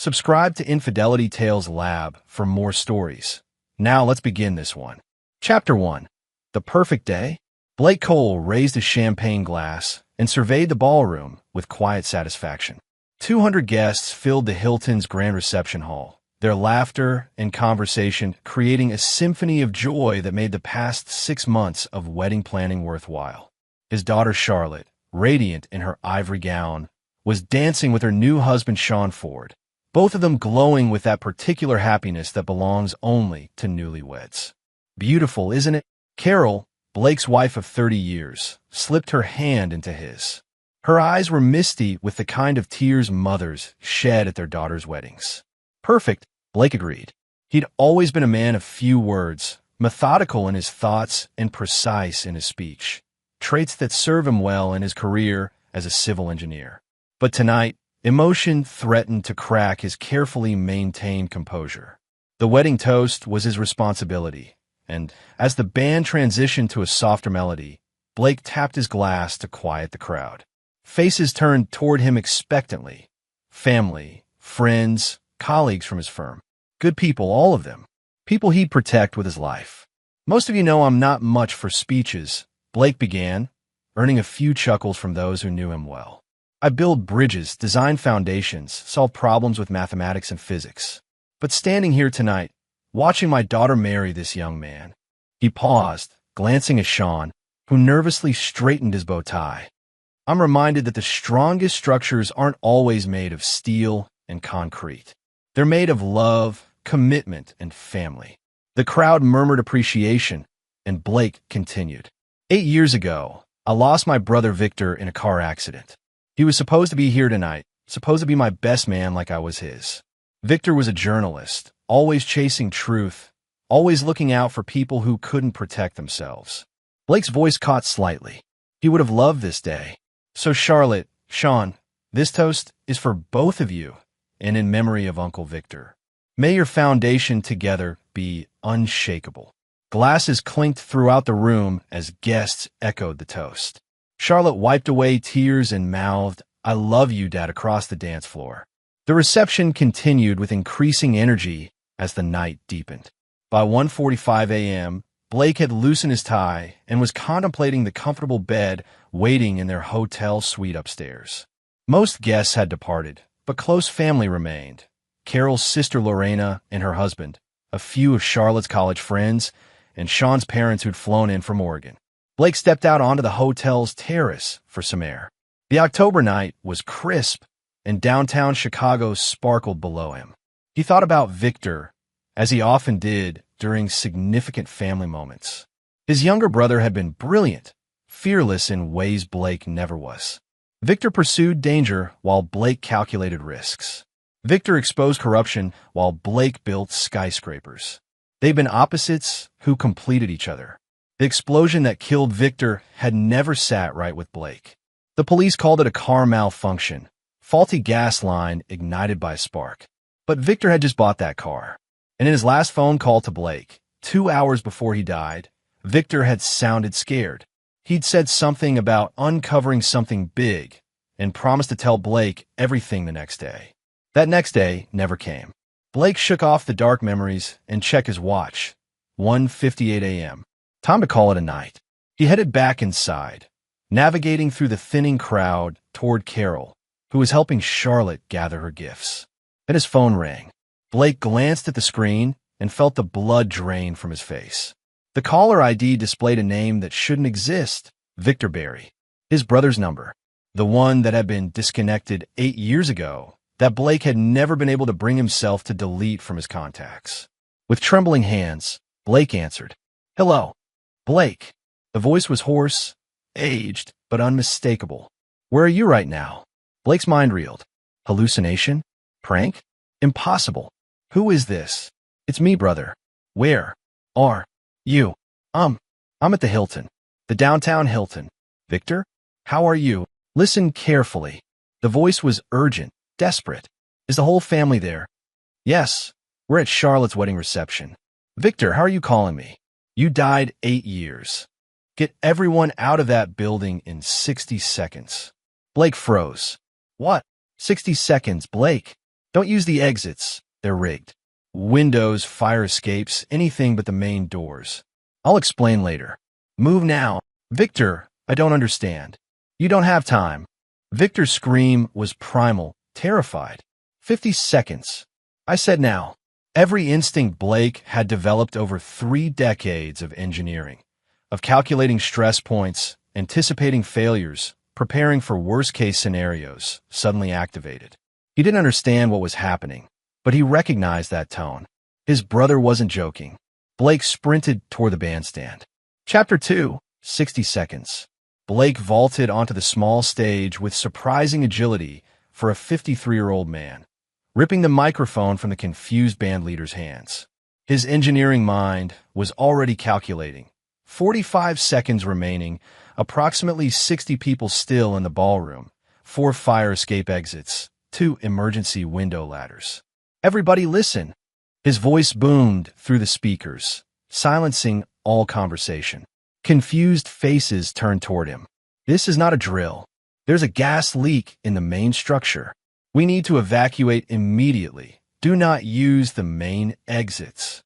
Subscribe to Infidelity Tales Lab for more stories. Now let's begin this one. Chapter 1. The Perfect Day. Blake Cole raised a champagne glass and surveyed the ballroom with quiet satisfaction. 200 guests filled the Hilton's grand reception hall, their laughter and conversation creating a symphony of joy that made the past 6 months of wedding planning worthwhile. His daughter Charlotte, radiant in her ivory gown, was dancing with her new husband Sean Ford, both of them glowing with that particular happiness that belongs only to newlyweds. Beautiful, isn't it? Carol, Blake's wife of 30 years, slipped her hand into his. Her eyes were misty with the kind of tears mothers shed at their daughters' weddings. Perfect, Blake agreed. He'd always been a man of few words, methodical in his thoughts and precise in his speech, traits that serve him well in his career as a civil engineer. But tonight, emotion threatened to crack his carefully maintained composure. The wedding toast was his responsibility, and as the band transitioned to a softer melody, Blake tapped his glass to quiet the crowd. Faces turned toward him expectantly. Family, friends, colleagues from his firm. Good people, all of them. People he'd protect with his life. Most of you know I'm not much for speeches, Blake began, earning a few chuckles from those who knew him well. I build bridges, design foundations, solve problems with mathematics and physics. But standing here tonight, watching my daughter marry this young man. He paused, glancing at Sean, who nervously straightened his bow tie. I'm reminded that the strongest structures aren't always made of steel and concrete. They're made of love, commitment, and family. The crowd murmured appreciation, and Blake continued. 8 years ago, I lost my brother Victor in a car accident. He was supposed to be here tonight, supposed to be my best man like I was his. Victor was a journalist, always chasing truth, always looking out for people who couldn't protect themselves. Blake's voice caught slightly. He would have loved this day. So Charlotte, Sean, this toast is for both of you and in memory of Uncle Victor. May your foundation together be unshakable. Glasses clinked throughout the room as guests echoed the toast. Charlotte wiped away tears and mouthed, "I love you, Dad," across the dance floor. The reception continued with increasing energy as the night deepened. By 1:45 a.m., Blake had loosened his tie and was contemplating the comfortable bed waiting in their hotel suite upstairs. Most guests had departed, but close family remained. Carol's sister Lorena and her husband, a few of Charlotte's college friends, and Sean's parents who'd flown in from Oregon. Blake stepped out onto the hotel's terrace for some air. The October night was crisp, and downtown Chicago sparkled below him. He thought about Victor, as he often did during significant family moments. His younger brother had been brilliant, fearless in ways Blake never was. Victor pursued danger while Blake calculated risks. Victor exposed corruption while Blake built skyscrapers. They'd been opposites who completed each other. The explosion that killed Victor had never sat right with Blake. The police called it a car malfunction, faulty gas line ignited by a spark. But Victor had just bought that car. And in his last phone call to Blake, 2 hours before he died, Victor had sounded scared. He'd said something about uncovering something big and promised to tell Blake everything the next day. That next day never came. Blake shook off the dark memories and checked his watch. 1:58 a.m. Time to call it a night. He headed back inside, navigating through the thinning crowd toward Carol, who was helping Charlotte gather her gifts. Then his phone rang. Blake glanced at the screen and felt the blood drain from his face. The caller ID displayed a name that shouldn't exist, Victor Berry. His brother's number, the one that had been disconnected 8 years ago, that Blake had never been able to bring himself to delete from his contacts. With trembling hands, Blake answered. "Hello, Blake." The voice was hoarse, aged, but unmistakable. "Where are you right now?" Blake's mind reeled. Hallucination? Prank? Impossible. "Who is this?" "It's me, brother." "Where are you?" I'm at the Hilton. The downtown Hilton." "Victor? How are you?" "Listen carefully." The voice was urgent, desperate. "Is the whole family there?" "Yes. We're at Charlotte's wedding reception." "Victor, how are you calling me?" "You died 8 years. Get everyone out of that building in 60 seconds. Blake froze. "What? 60 seconds, Blake?" Don't use the exits. They're rigged. Windows, fire escapes, anything but the main doors. I'll explain later. Move now. Victor, I don't understand. You don't have time. Victor's scream was primal, terrified. 50 seconds. I said now. Every instinct Blake had developed over 3 decades of engineering, of calculating stress points, anticipating failures, preparing for worst-case scenarios, suddenly activated. He didn't understand what was happening, but he recognized that tone. His brother wasn't joking. Blake sprinted toward the bandstand. Chapter 2, 60 seconds. Blake vaulted onto the small stage with surprising agility for a 53-year-old man, ripping the microphone from the confused bandleader's hands. His engineering mind was already calculating. 45 seconds remaining, approximately 60 people still in the ballroom, 4 fire escape exits, 2 emergency window ladders. Everybody listen. His voice boomed through the speakers, silencing all conversation. Confused faces turned toward him. This is not a drill. There's a gas leak in the main structure. We need to evacuate immediately. Do not use the main exits.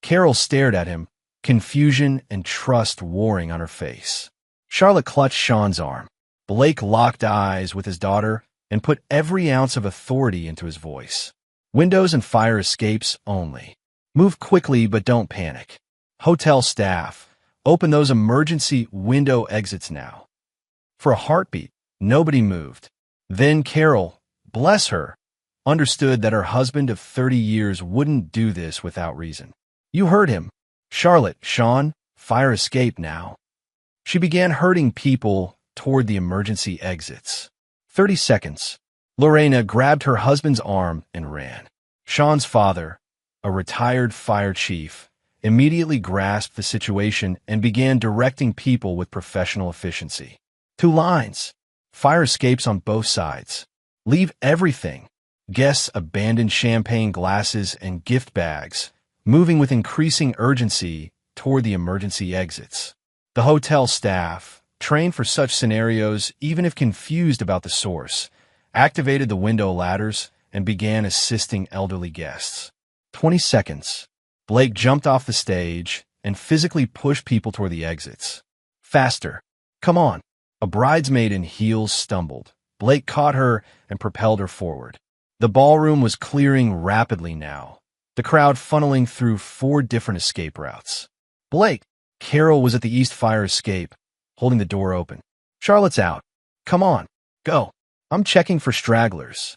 Carol stared at him, confusion and trust warring on her face. Charlotte clutched Sean's arm. Blake locked eyes with his daughter and put every ounce of authority into his voice. Windows and fire escapes only. Move quickly, but don't panic. Hotel staff, open those emergency window exits now. For a heartbeat, nobody moved. Then Carol, bless her, understood that her husband of 30 years wouldn't do this without reason. You heard him. Charlotte, Sean, fire escape now. She began herding people toward the emergency exits. 30 seconds. Lorena grabbed her husband's arm and ran. Sean's father, a retired fire chief, immediately grasped the situation and began directing people with professional efficiency. 2 lines. Fire escapes on both sides. Leave everything. Guests abandoned champagne glasses and gift bags, moving with increasing urgency toward the emergency exits. The hotel staff, trained for such scenarios even if confused about the source, activated the window ladders and began assisting elderly guests. 20 seconds. Blake jumped off the stage and physically pushed people toward the exits. Faster. Come on. A bridesmaid in heels stumbled. Blake caught her and propelled her forward. The ballroom was clearing rapidly now, the crowd funneling through 4 different escape routes. Blake! Carol was at the east fire escape, holding the door open. Charlotte's out. Come on. Go. I'm checking for stragglers.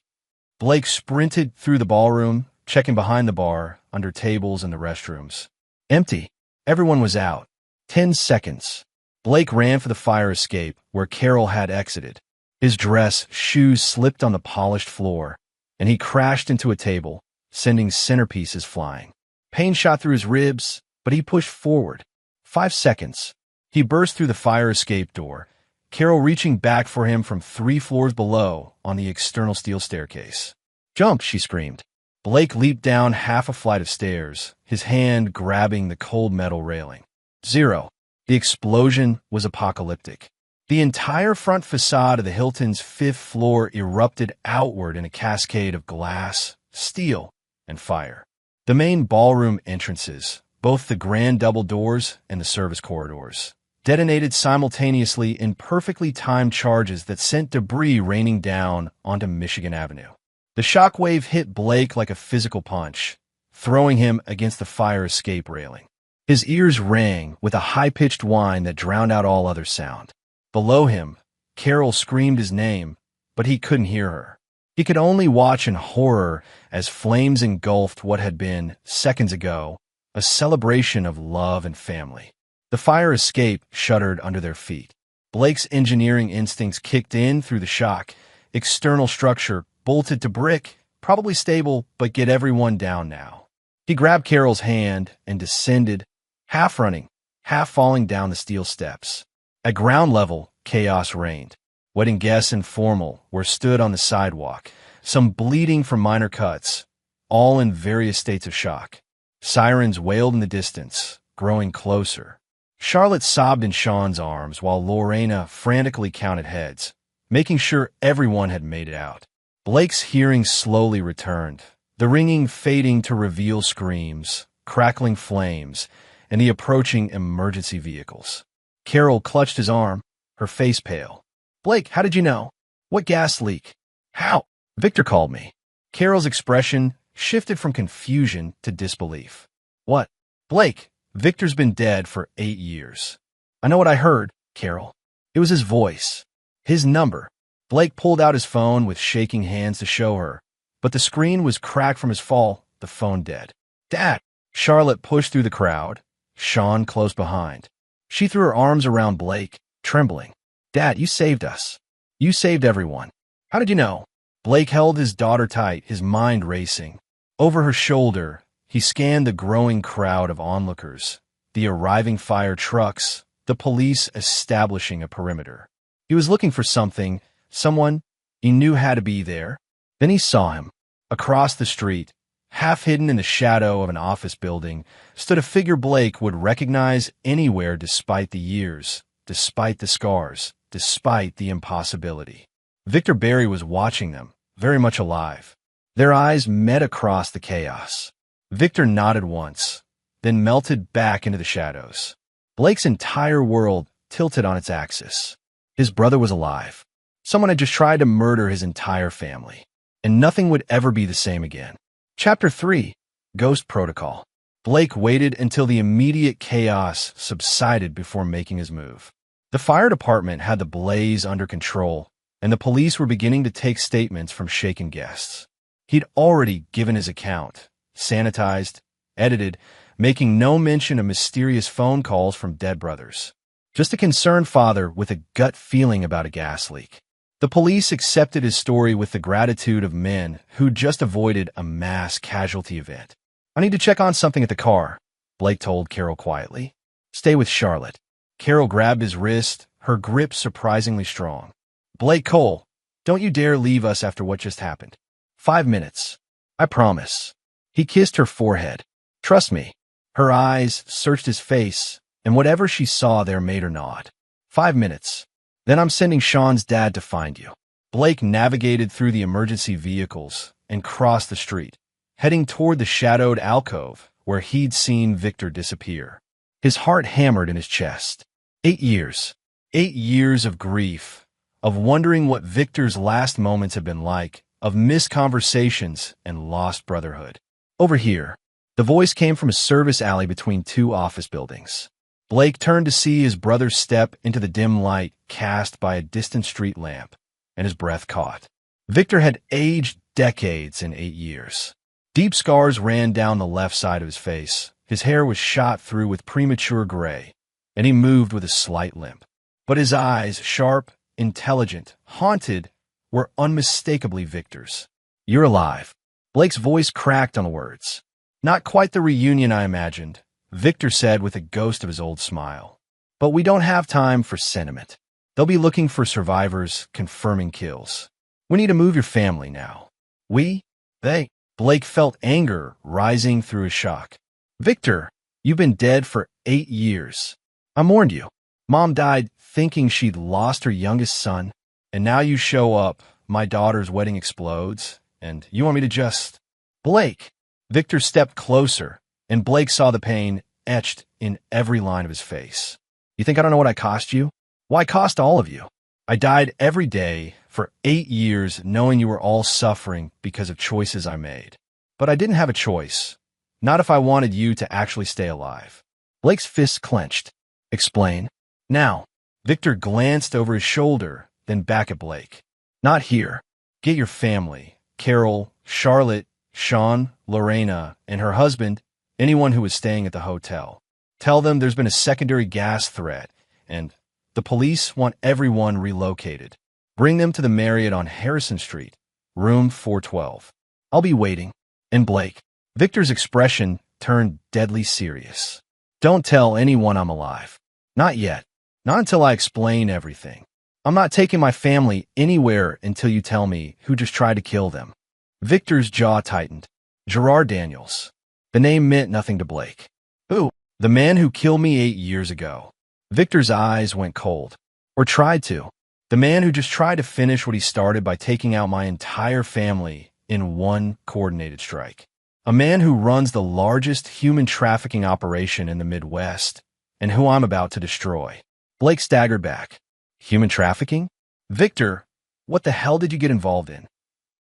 Blake sprinted through the ballroom, checking behind the bar, under tables and the restrooms. Empty. Everyone was out. 10 seconds. Blake ran for the fire escape, where Carol had exited. His dress, shoes slipped on the polished floor, and he crashed into a table, sending centerpieces flying. Pain shot through his ribs, but he pushed forward. 5 seconds. He burst through the fire escape door, Carol reaching back for him from 3 floors below on the external steel staircase. Jump, she screamed. Blake leaped down half a flight of stairs, his hand grabbing the cold metal railing. 0. The explosion was apocalyptic. The entire front facade of the Hilton's 5th floor erupted outward in a cascade of glass, steel, and fire. The main ballroom entrances, both the grand double doors and the service corridors, detonated simultaneously in perfectly timed charges that sent debris raining down onto Michigan Avenue. The shockwave hit Blake like a physical punch, throwing him against the fire escape railing. His ears rang with a high-pitched whine that drowned out all other sound. Below him, Carol screamed his name, but he couldn't hear her. He could only watch in horror as flames engulfed what had been, seconds ago, a celebration of love and family. The fire escape shuddered under their feet. Blake's engineering instincts kicked in through the shock. External structure bolted to brick, probably stable, but get everyone down now. He grabbed Carol's hand and descended, half running, half falling down the steel steps. At ground level, chaos reigned. Wedding guests and formal were stood on the sidewalk, some bleeding from minor cuts, all in various states of shock. Sirens wailed in the distance, growing closer. Charlotte sobbed in Sean's arms while Lorena frantically counted heads, making sure everyone had made it out. Blake's hearing slowly returned, the ringing fading to reveal screams, crackling flames, and the approaching emergency vehicles. Carol clutched his arm, her face pale. "Blake, how did you know? What gas leak? How?" "Victor called me." Carol's expression shifted from confusion to disbelief. "What?" "Blake, Victor's been dead for 8 years." "I know what I heard, Carol." It was his voice. His number. Blake pulled out his phone with shaking hands to show her, but the screen was cracked from his fall, the phone dead. "Dad!" Charlotte pushed through the crowd, Sean close behind. She threw her arms around Blake, trembling. "Dad, you saved us. You saved everyone. How did you know?" Blake held his daughter tight, his mind racing. Over her shoulder, he scanned the growing crowd of onlookers, the arriving fire trucks, the police establishing a perimeter. He was looking for something, someone he knew had to be there. Then he saw him. Across the street, half hidden in the shadow of an office building, stood a figure Blake would recognize anywhere despite the years, despite the scars, despite the impossibility. Victor Barry was watching them, very much alive. Their eyes met across the chaos. Victor nodded once, then melted back into the shadows. Blake's entire world tilted on its axis. His brother was alive. Someone had just tried to murder his entire family, and nothing would ever be the same again. Chapter 3. Ghost Protocol. Blake waited until the immediate chaos subsided before making his move. The fire department had the blaze under control, and the police were beginning to take statements from shaken guests. He'd already given his account, sanitized, edited, making no mention of mysterious phone calls from dead brothers. Just a concerned father with a gut feeling about a gas leak. The police accepted his story with the gratitude of men who just avoided a mass casualty event. "I need to check on something at the car," Blake told Carol quietly. "Stay with Charlotte." Carol grabbed his wrist, her grip surprisingly strong. "Blake Cole, don't you dare leave us after what just happened. 5 minutes. I promise." He kissed her forehead. "Trust me." Her eyes searched his face, and whatever she saw there made her nod. 5 minutes. Then I'm sending Sean's dad to find you." Blake navigated through the emergency vehicles and crossed the street, heading toward the shadowed alcove where he'd seen Victor disappear. His heart hammered in his chest. 8 years. 8 years of grief, of wondering what Victor's last moments had been like, of missed conversations and lost brotherhood. Over here. The voice came from a service alley between 2 office buildings. Blake turned to see his brother step into the dim light cast by a distant street lamp, and his breath caught. Victor had aged decades in 8 years. Deep scars ran down the left side of his face. His hair was shot through with premature gray, and he moved with a slight limp. But his eyes, sharp, intelligent, haunted, were unmistakably Victor's. "You're alive." Blake's voice cracked on the words. "Not quite the reunion I imagined," Victor said with a ghost of his old smile. "But we don't have time for sentiment. They'll be looking for survivors, confirming kills. We need to move your family now." "We? They?" Blake felt anger rising through his shock. "Victor, you've been dead for 8 years. I warned you. Mom died thinking she'd lost her youngest son, and now you show up, my daughter's wedding explodes, and you want me to just—" "Blake!" Victor stepped closer, and Blake saw the pain etched in every line of his face. "You think I don't know what I cost you? Why cost all of you? I died every day for 8 years knowing you were all suffering because of choices I made. But I didn't have a choice. Not if I wanted you to actually stay alive." Blake's fists clenched. "Explain." "Now." Victor glanced over his shoulder, then back at Blake. "Not here. Get your family. Carol, Charlotte, Sean, Lorena, and her husband, anyone who was staying at the hotel. Tell them there's been a secondary gas threat, and the police want everyone relocated. Bring them to the Marriott on Harrison Street, room 412. I'll be waiting." And Blake. Victor's expression turned deadly serious. "Don't tell anyone I'm alive. Not yet. Not until I explain everything. I'm not taking my family anywhere until you tell me who just tried to kill them." Victor's jaw tightened. Gerard Daniels. The name meant nothing to Blake. "Who?" "The man who killed me 8 years ago." Victor's eyes went cold. "Or tried to." The man who just tried to finish what he started by taking out my entire family in one coordinated strike. A man who runs the largest human trafficking operation in the Midwest, and who I'm about to destroy. Blake staggered back. Human trafficking? Victor, what the hell did you get involved in?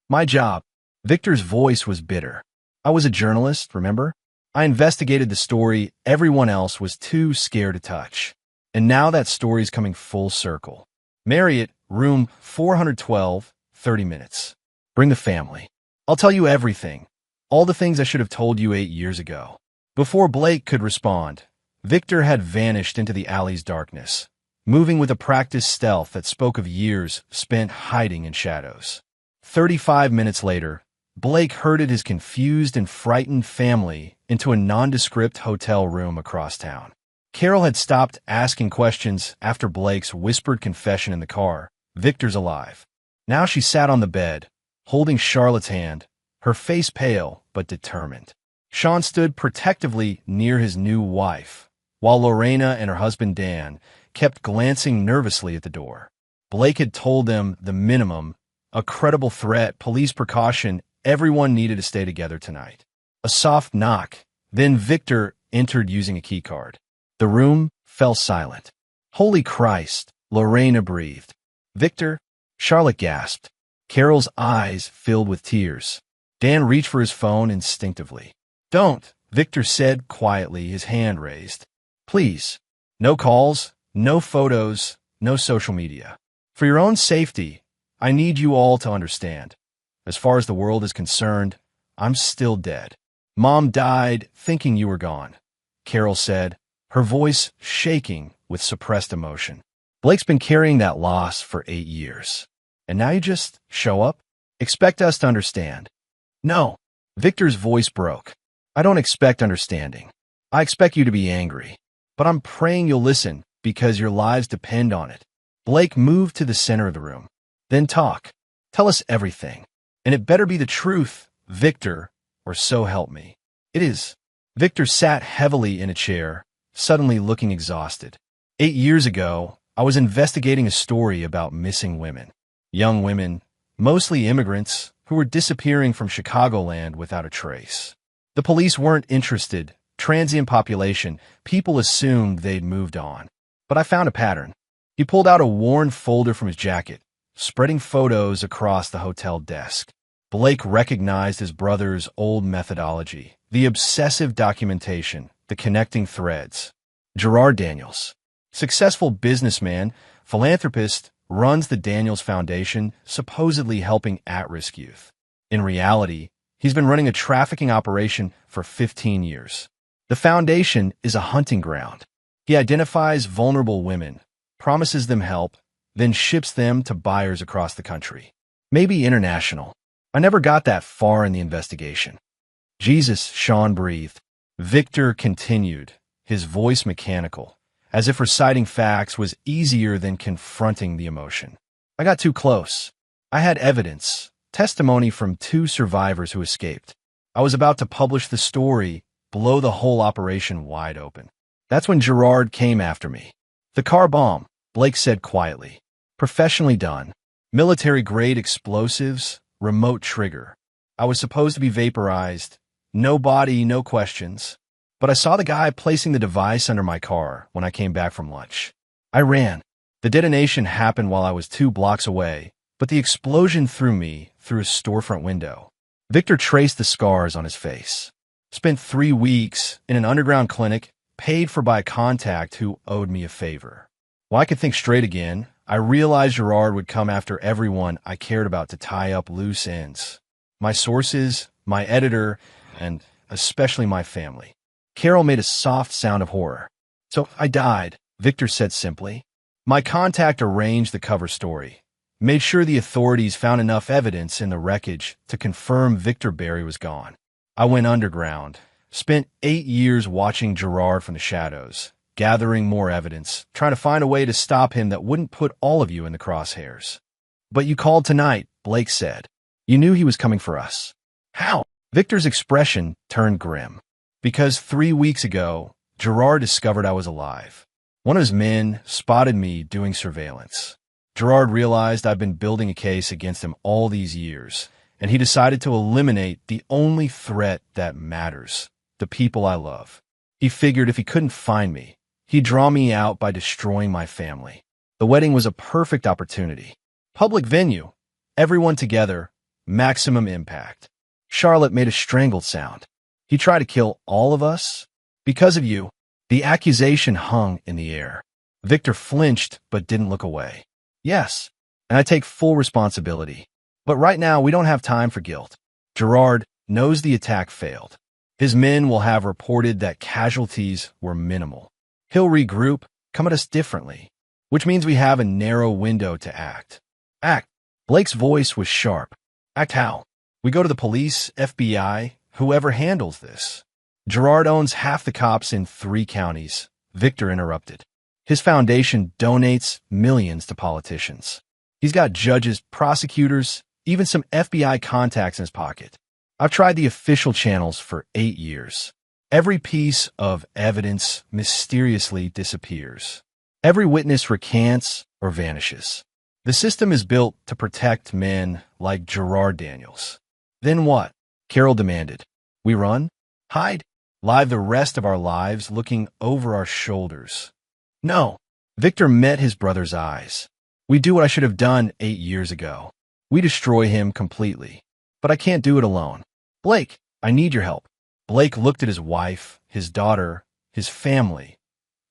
My job. Victor's voice was bitter. I was a journalist, remember? I investigated the story everyone else was too scared to touch. And now that story's coming full circle. Marriott, room 412, 30 minutes. Bring the family. I'll tell you everything. All the things I should have told you 8 years ago. Before Blake could respond, Victor had vanished into the alley's darkness, moving with a practiced stealth that spoke of years spent hiding in shadows. 35 minutes later, Blake herded his confused and frightened family into a nondescript hotel room across town. Carol had stopped asking questions after Blake's whispered confession in the car, "Victor's alive." Now she sat on the bed, holding Charlotte's hand, her face pale but determined. Sean stood protectively near his new wife, while Lorena and her husband Dan kept glancing nervously at the door. Blake had told them the minimum, a credible threat, police precaution, everyone needed to stay together tonight. A soft knock, then Victor entered using a keycard. The room fell silent. "Holy Christ," Lorena breathed. "Victor?" Charlotte gasped. Carol's eyes filled with tears. Dan reached for his phone instinctively. "Don't," Victor said quietly, his hand raised. "Please. No calls, no photos, no social media. For your own safety, I need you all to understand. As far as the world is concerned, I'm still dead. Mom died thinking you were gone," Carol said, her voice shaking with suppressed emotion. "Blake's been carrying that loss for 8 years. And now you just show up? Expect us to understand." "No." Victor's voice broke. "I don't expect understanding. I expect you to be angry. But I'm praying you'll listen, because your lives depend on it." Blake moved to the center of the room. "Then talk. Tell us everything. And it better be the truth, Victor, or so help me." "It is." Victor sat heavily in a chair, suddenly looking exhausted. 8 years ago, I was investigating a story about missing women. Young women, mostly immigrants, who were disappearing from Chicagoland without a trace. The police weren't interested. Transient population, people assumed they'd moved on. But I found a pattern. He pulled out a worn folder from his jacket, spreading photos across the hotel desk. Blake recognized his brother's old methodology, the obsessive documentation, the connecting threads. Gerard Daniels, successful businessman, philanthropist, runs the Daniels Foundation, supposedly helping at-risk youth. In reality, he's been running a trafficking operation for 15 years. The foundation is a hunting ground. He identifies vulnerable women, promises them help, then ships them to buyers across the country. Maybe international. I never got that far in the investigation. "Jesus," Sean breathed. Victor continued, his voice mechanical, as if reciting facts was easier than confronting the emotion. "I got too close. I had evidence, testimony from 2 survivors who escaped. I was about to publish the story, blow the whole operation wide open. That's when Gerard came after me. The car bomb," Blake said quietly. "Professionally done. Military-grade explosives, remote trigger. I was supposed to be vaporized. No body, no questions. But I saw the guy placing the device under my car when I came back from lunch. I ran. The detonation happened while I was 2 blocks away, but the explosion threw me through a storefront window." Victor traced the scars on his face. "Spent 3 weeks in an underground clinic, paid for by a contact who owed me a favor. Well, I could think straight again. I realized Gerard would come after everyone I cared about to tie up loose ends. My sources, my editor, and especially my family." Carol made a soft sound of horror. "So I died," Victor said simply. "My contact arranged the cover story, made sure the authorities found enough evidence in the wreckage to confirm Victor Barry was gone. I went underground, spent 8 years watching Gerard from the shadows, gathering more evidence, trying to find a way to stop him that wouldn't put all of you in the crosshairs. But you called tonight," Blake said. "You knew he was coming for us." "How?" Victor's expression turned grim. "Because 3 weeks ago, Gerard discovered I was alive. One of his men spotted me doing surveillance. Gerard realized I'd been building a case against him all these years, and he decided to eliminate the only threat that matters, the people I love. He figured if he couldn't find me, he'd draw me out by destroying my family. The wedding was a perfect opportunity. Public venue, everyone together, maximum impact. Charlotte made a strangled sound. He tried to kill all of us? Because of you. The accusation hung in the air. Victor flinched but didn't look away. Yes, and I take full responsibility. But right now, we don't have time for guilt. Gerard knows the attack failed. His men will have reported that casualties were minimal. He'll regroup, come at us differently, which means we have a narrow window to act. Act. Blake's voice was sharp. Act how? We go to the police, FBI, whoever handles this. Gerard owns half the cops in 3 counties. Victor interrupted. His foundation donates millions to politicians. He's got judges, prosecutors, even some FBI contacts in his pocket. I've tried the official channels for 8 years. Every piece of evidence mysteriously disappears. Every witness recants or vanishes. The system is built to protect men like Gerard Daniels. Then what? Carol demanded. We run? Hide? Live the rest of our lives looking over our shoulders? No. Victor met his brother's eyes. We do what I should have done 8 years ago. We destroy him completely. But I can't do it alone. Blake, I need your help. Blake looked at his wife, his daughter, his family,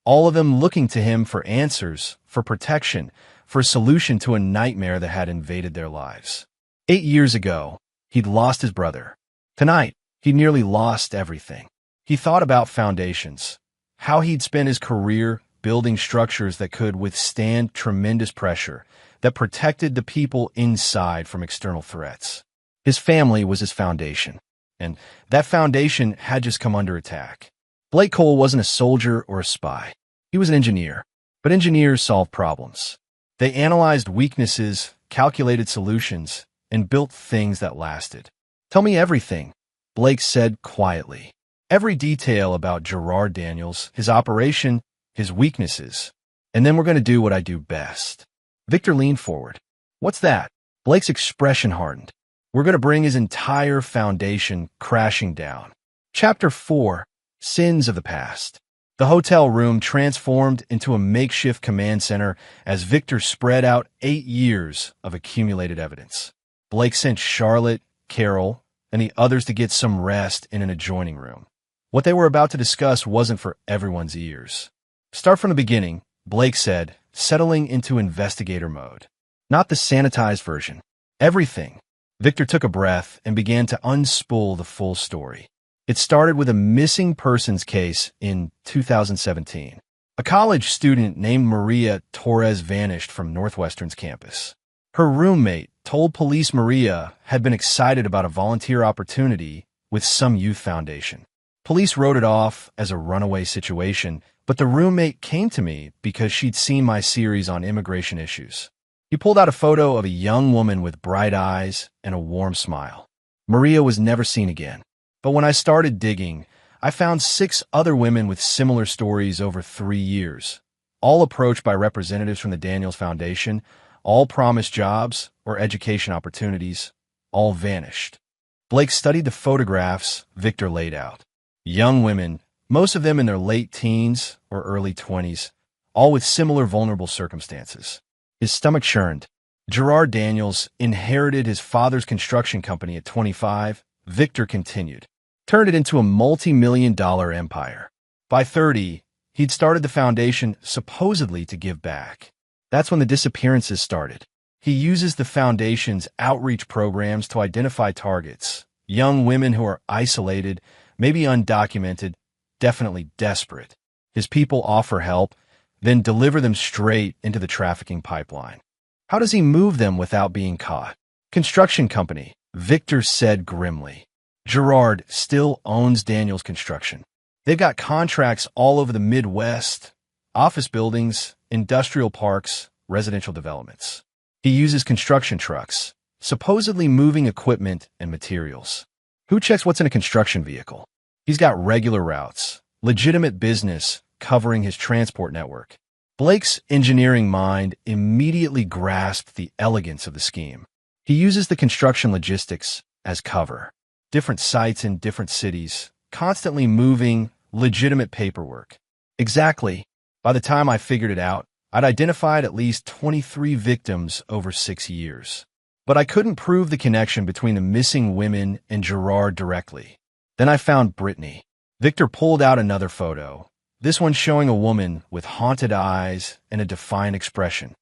all of them looking to him for answers, for protection, for a solution to a nightmare that had invaded their lives. 8 years ago, he'd lost his brother. Tonight, he nearly lost everything. He thought about foundations, how he'd spent his career building structures that could withstand tremendous pressure, that protected the people inside from external threats. His family was his foundation, and that foundation had just come under attack. Blake Cole wasn't a soldier or a spy. He was an engineer, but engineers solve problems. They analyzed weaknesses, calculated solutions, and built things that lasted. Tell me everything, Blake said quietly. Every detail about Gerard Daniels, his operation, his weaknesses, and then we're going to do what I do best. Victor leaned forward. What's that? Blake's expression hardened. We're going to bring his entire foundation crashing down. Chapter 4, Sins of the Past. The hotel room transformed into a makeshift command center as Victor spread out 8 years of accumulated evidence. Blake sent Charlotte, Carol, and the others to get some rest in an adjoining room. What they were about to discuss wasn't for everyone's ears. Start from the beginning, Blake said, settling into investigator mode. Not the sanitized version. Everything. Victor took a breath and began to unspool the full story. It started with a missing persons case in 2017. A college student named Maria Torres vanished from Northwestern's campus. Her roommate told police Maria had been excited about a volunteer opportunity with some youth foundation. Police wrote it off as a runaway situation, but the roommate came to me because she'd seen my series on immigration issues. He pulled out a photo of a young woman with bright eyes and a warm smile. Maria was never seen again. But when I started digging, I found 6 other women with similar stories over 3 years, all approached by representatives from the Daniels Foundation, all promised jobs or education opportunities, all vanished. Blake studied the photographs Victor laid out. Young women, most of them in their late teens or early 20s, all with similar vulnerable circumstances. His stomach churned. Gerard Daniels inherited his father's construction company at 25. Victor continued. Turned it into a multi-million-dollar empire. By 30, he'd started the foundation supposedly to give back. That's when the disappearances started. He uses the foundation's outreach programs to identify targets, young women who are isolated, maybe undocumented, definitely desperate. His people offer help, then deliver them straight into the trafficking pipeline. How does he move them without being caught? Construction company, Victor said grimly. Gerard still owns Daniels Construction. They've got contracts all over the Midwest, office buildings, industrial parks, residential developments. He uses construction trucks, supposedly moving equipment and materials. Who checks what's in a construction vehicle? He's got regular routes, legitimate business covering his transport network. Blake's engineering mind immediately grasped the elegance of the scheme. He uses the construction logistics as cover. Different sites in different cities, constantly moving, legitimate paperwork. Exactly. By the time I figured it out, I'd identified at least 23 victims over 6 years. But I couldn't prove the connection between the missing women and Gerard directly. Then I found Brittany. Victor pulled out another photo, this one showing a woman with haunted eyes and a defiant expression.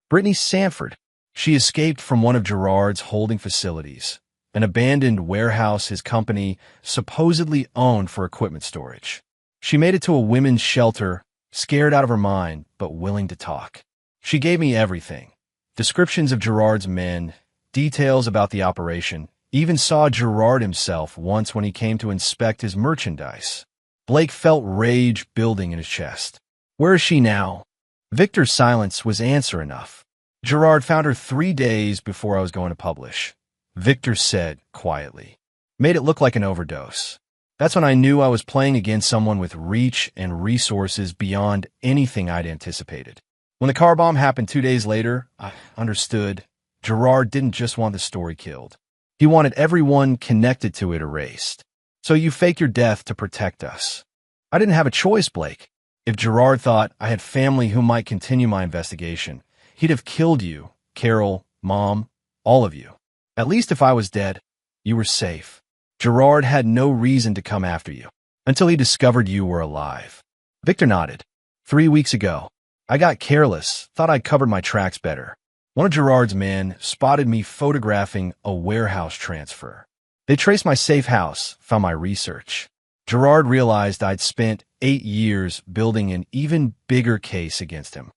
Brittany Sanford. She escaped from one of Gerard's holding facilities, an abandoned warehouse his company supposedly owned for equipment storage. She made it to a women's shelter, scared out of her mind, but willing to talk. She gave me everything. Descriptions of Gerard's men, details about the operation, even saw Gerard himself once when he came to inspect his merchandise. Blake felt rage building in his chest. Where is she now? Victor's silence was answer enough. Gerard found her 3 days before I was going to publish. Victor said quietly. Made it look like an overdose. That's when I knew I was playing against someone with reach and resources beyond anything I'd anticipated. When the car bomb happened 2 days later, I understood Gerard didn't just want the story killed. He wanted everyone connected to it erased. So you fake your death to protect us. I didn't have a choice, Blake. If Gerard thought I had family who might continue my investigation, he'd have killed you, Carol, Mom, all of you. At least if I was dead, you were safe. Gerard had no reason to come after you until he discovered you were alive. Victor nodded. 3 weeks ago, I got careless, thought I'd covered my tracks better. One of Gerard's men spotted me photographing a warehouse transfer. They traced my safe house, found my research. Gerard realized I'd spent 8 years building an even bigger case against him.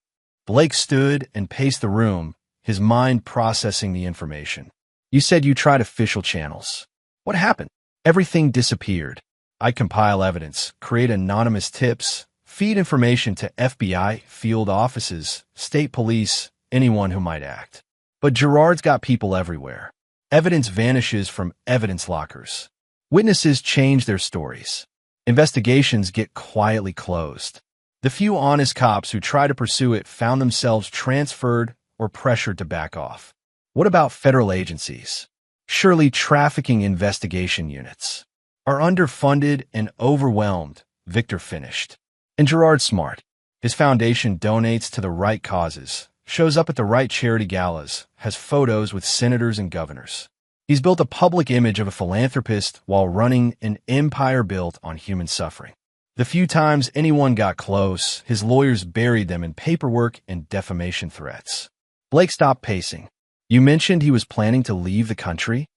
Blake stood and paced the room, his mind processing the information. You said you tried official channels. What happened? Everything disappeared. I'd compile evidence, create anonymous tips, feed information to FBI, field offices, state police, anyone who might act. But Gerard's got people everywhere. Evidence vanishes from evidence lockers. Witnesses change their stories. Investigations get quietly closed. The few honest cops who try to pursue it found themselves transferred or pressured to back off. What about federal agencies? Surely trafficking investigation units are underfunded and overwhelmed, Victor finished. And Gerard's smart. His foundation donates to the right causes, shows up at the right charity galas, has photos with senators and governors. He's built a public image of a philanthropist while running an empire built on human suffering. The few times anyone got close, his lawyers buried them in paperwork and defamation threats. Blake stopped pacing. You mentioned he was planning to leave the country?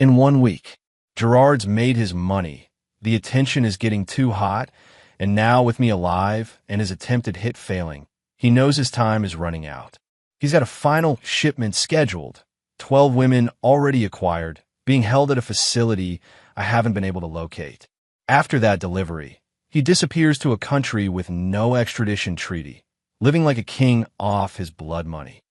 In 1 week. Gerard's made his money. The attention is getting too hot, and now with me alive and his attempted hit failing, he knows his time is running out. He's got a final shipment scheduled, 12 women already acquired, being held at a facility I haven't been able to locate. After that delivery, he disappears to a country with no extradition treaty, living like a king off his blood money.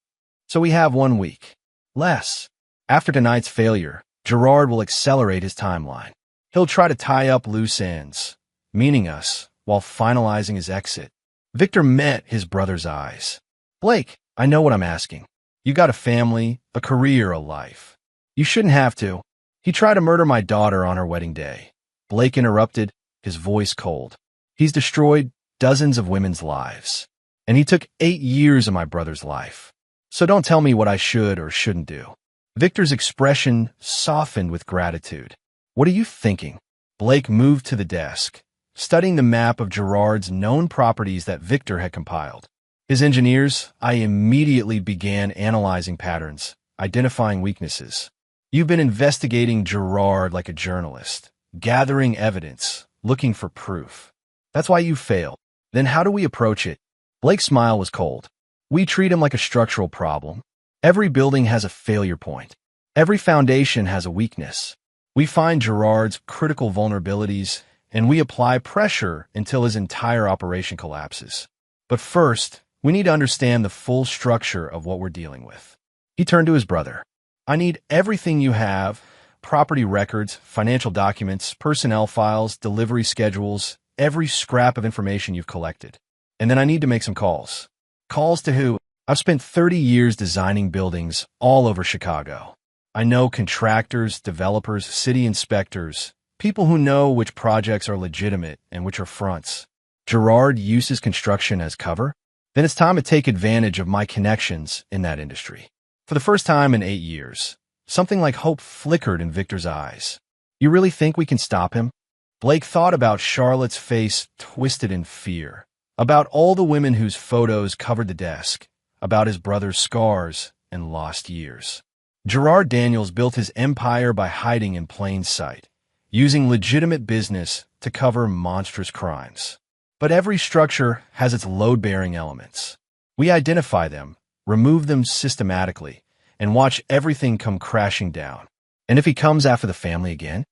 So we have 1 week. Less. After tonight's failure, Gerard will accelerate his timeline. He'll try to tie up loose ends, meaning us, while finalizing his exit. Victor met his brother's eyes. Blake, I know what I'm asking. You got a family, a career, a life. You shouldn't have to. He tried to murder my daughter on her wedding day. Blake interrupted, his voice cold. He's destroyed dozens of women's lives. And he took 8 years of my brother's life. So don't tell me what I should or shouldn't do. Victor's expression softened with gratitude. What are you thinking? Blake moved to the desk, studying the map of Gerard's known properties that Victor had compiled. His engineers, I immediately began analyzing patterns, identifying weaknesses. You've been investigating Gerard like a journalist, gathering evidence, looking for proof. That's why you failed. Then how do we approach it? Blake's smile was cold. We treat him like a structural problem. Every building has a failure point. Every foundation has a weakness. We find Gerard's critical vulnerabilities, and we apply pressure until his entire operation collapses. But first, we need to understand the full structure of what we're dealing with. He turned to his brother. I need everything you have, property records, financial documents, personnel files, delivery schedules, every scrap of information you've collected. And then I need to make some calls. Calls to who? I've spent 30 years designing buildings all over Chicago. I know contractors, developers, city inspectors, people who know which projects are legitimate and which are fronts. Gerard uses construction as cover? Then it's time to take advantage of my connections in that industry. For the first time in 8 years, something like hope flickered in Victor's eyes. You really think we can stop him? Blake thought about Charlotte's face twisted in fear, about all the women whose photos covered the desk, about his brother's scars and lost years. Gerard Daniels built his empire by hiding in plain sight, using legitimate business to cover monstrous crimes. But every structure has its load-bearing elements. We identify them, remove them systematically, and watch everything come crashing down. And if he comes after the family again?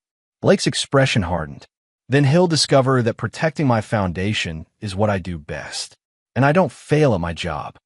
Blake's expression hardened. Then he'll discover that protecting my foundation is what I do best. And I don't fail at my job.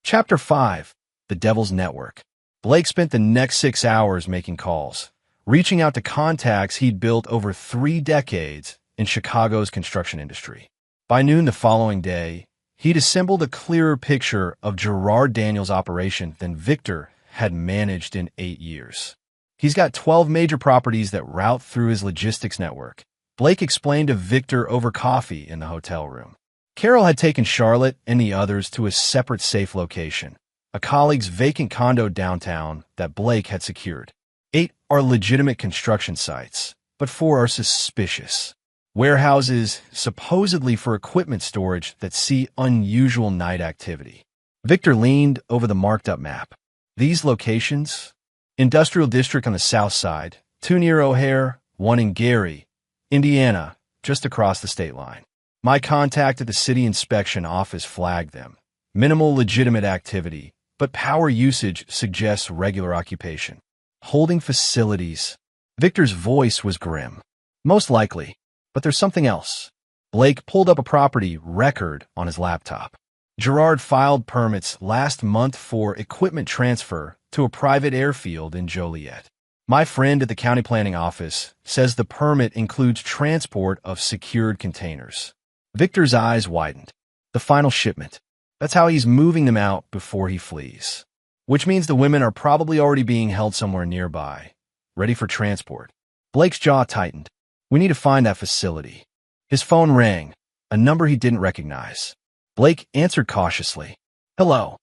Chapter 5. The Devil's Network. Blake spent the next 6 hours making calls, reaching out to contacts he'd built over 3 decades in Chicago's construction industry. By noon the following day, he'd assembled a clearer picture of Gerard Daniels' operation than Victor had managed in 8 years. He's got 12 major properties that route through his logistics network. Blake explained to Victor over coffee in the hotel room. Carol had taken Charlotte and the others to a separate safe location, a colleague's vacant condo downtown that Blake had secured. 8 are legitimate construction sites, but 4 are suspicious. Warehouses, supposedly for equipment storage that see unusual night activity. Victor leaned over the marked-up map. These locations? Industrial District on the south side, 2 near O'Hare, 1 in Gary, Indiana, just across the state line. My contact at the city inspection office flagged them. Minimal legitimate activity, but power usage suggests regular occupation. Holding facilities. Victor's voice was grim. Most likely. But there's something else. Blake pulled up a property record on his laptop. Gerard filed permits last month for equipment transfer to a private airfield in Joliet. My friend at the county planning office says the permit includes transport of secured containers. Victor's eyes widened. The final shipment. That's how he's moving them out before he flees. Which means the women are probably already being held somewhere nearby, ready for transport. Blake's jaw tightened. We need to find that facility. His phone rang, a number he didn't recognize. Blake answered cautiously. Hello,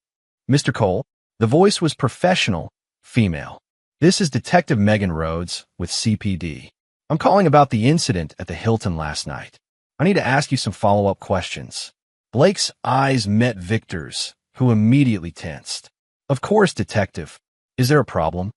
Mr. Cole. The voice was professional, female. This is Detective Megan Rhodes with CPD. I'm calling about the incident at the Hilton last night. I need to ask you some follow-up questions. Blake's eyes met Victor's, who immediately tensed. Of course, Detective. Is there a problem?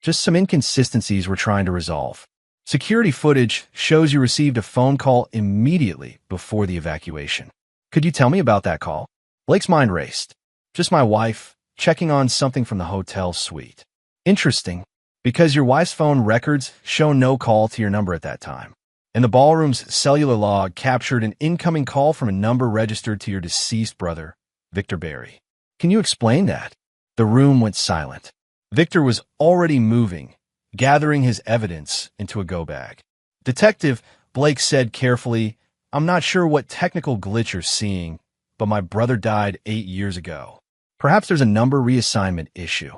Just some inconsistencies we're trying to resolve. Security footage shows you received a phone call immediately before the evacuation. Could you tell me about that call? Blake's mind raced. Just my wife, checking on something from the hotel suite. Interesting, because your wife's phone records show no call to your number at that time. And the ballroom's cellular log captured an incoming call from a number registered to your deceased brother, Victor Berry. Can you explain that? The room went silent. Victor was already moving, gathering his evidence into a go-bag. Detective, Blake said carefully, I'm not sure what technical glitch you're seeing, but my brother died 8 years ago. Perhaps there's a number reassignment issue.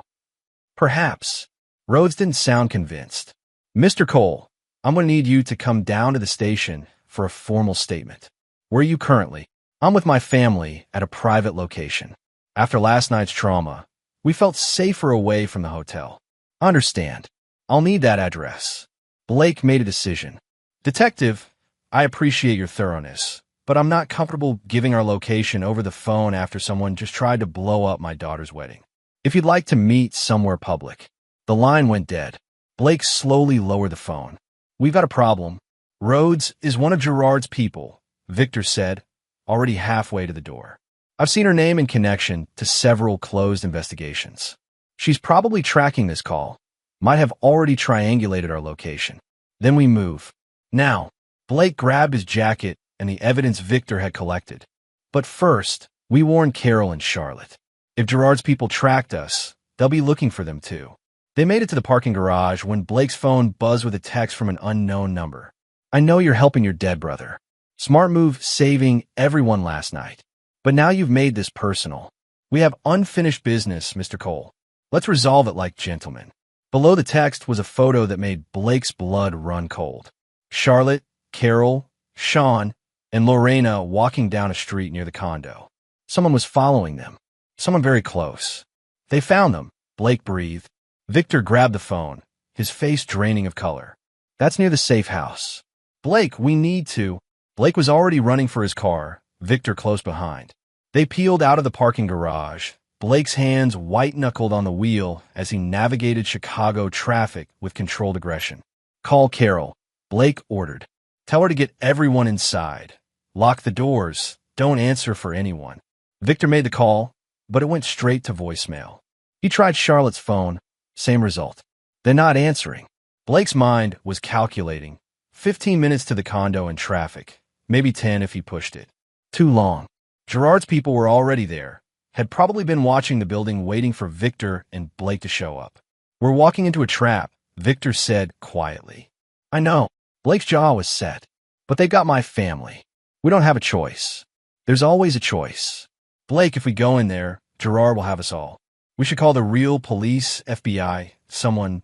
Perhaps. Rhodes didn't sound convinced. Mr. Cole, I'm going to need you to come down to the station for a formal statement. Where are you currently? I'm with my family at a private location. After last night's trauma, we felt safer away from the hotel. Understand. I'll need that address. Blake made a decision. Detective, I appreciate your thoroughness, but I'm not comfortable giving our location over the phone after someone just tried to blow up my daughter's wedding. If you'd like to meet somewhere public. The line went dead. Blake slowly lowered the phone. We've got a problem. Rhodes is one of Gerard's people, Victor said, already halfway to the door. I've seen her name in connection to several closed investigations. She's probably tracking this call. Might have already triangulated our location. Then we move. Now, Blake grabbed his jacket and the evidence Victor had collected. But first, we warned Carol and Charlotte. If Gerard's people tracked us, they'll be looking for them too. They made it to the parking garage when Blake's phone buzzed with a text from an unknown number. I know you're helping your dead brother. Smart move saving everyone last night. But now you've made this personal. We have unfinished business, Mr. Cole. Let's resolve it like gentlemen. Below the text was a photo that made Blake's blood run cold. Charlotte, Carol, Sean, and Lorena walking down a street near the condo. Someone was following them. Someone very close. They found them, Blake breathed. Victor grabbed the phone, his face draining of color. That's near the safe house. Blake, we need to. Blake was already running for his car, Victor close behind. They peeled out of the parking garage, Blake's hands white-knuckled on the wheel as he navigated Chicago traffic with controlled aggression. Call Carol, Blake ordered. Tell her to get everyone inside. Lock the doors. Don't answer for anyone. Victor made the call, but it went straight to voicemail. He tried Charlotte's phone, same result. They're not answering. Blake's mind was calculating. 15 minutes to the condo in traffic, maybe 10 if he pushed it. Too long. Gerard's people were already there, had probably been watching the building waiting for Victor and Blake to show up. We're walking into a trap, Victor said quietly. I know. Blake's jaw was set. But they got my family. We don't have a choice. There's always a choice. Blake, if we go in there, Gerard will have us all. We should call the real police, FBI, someone.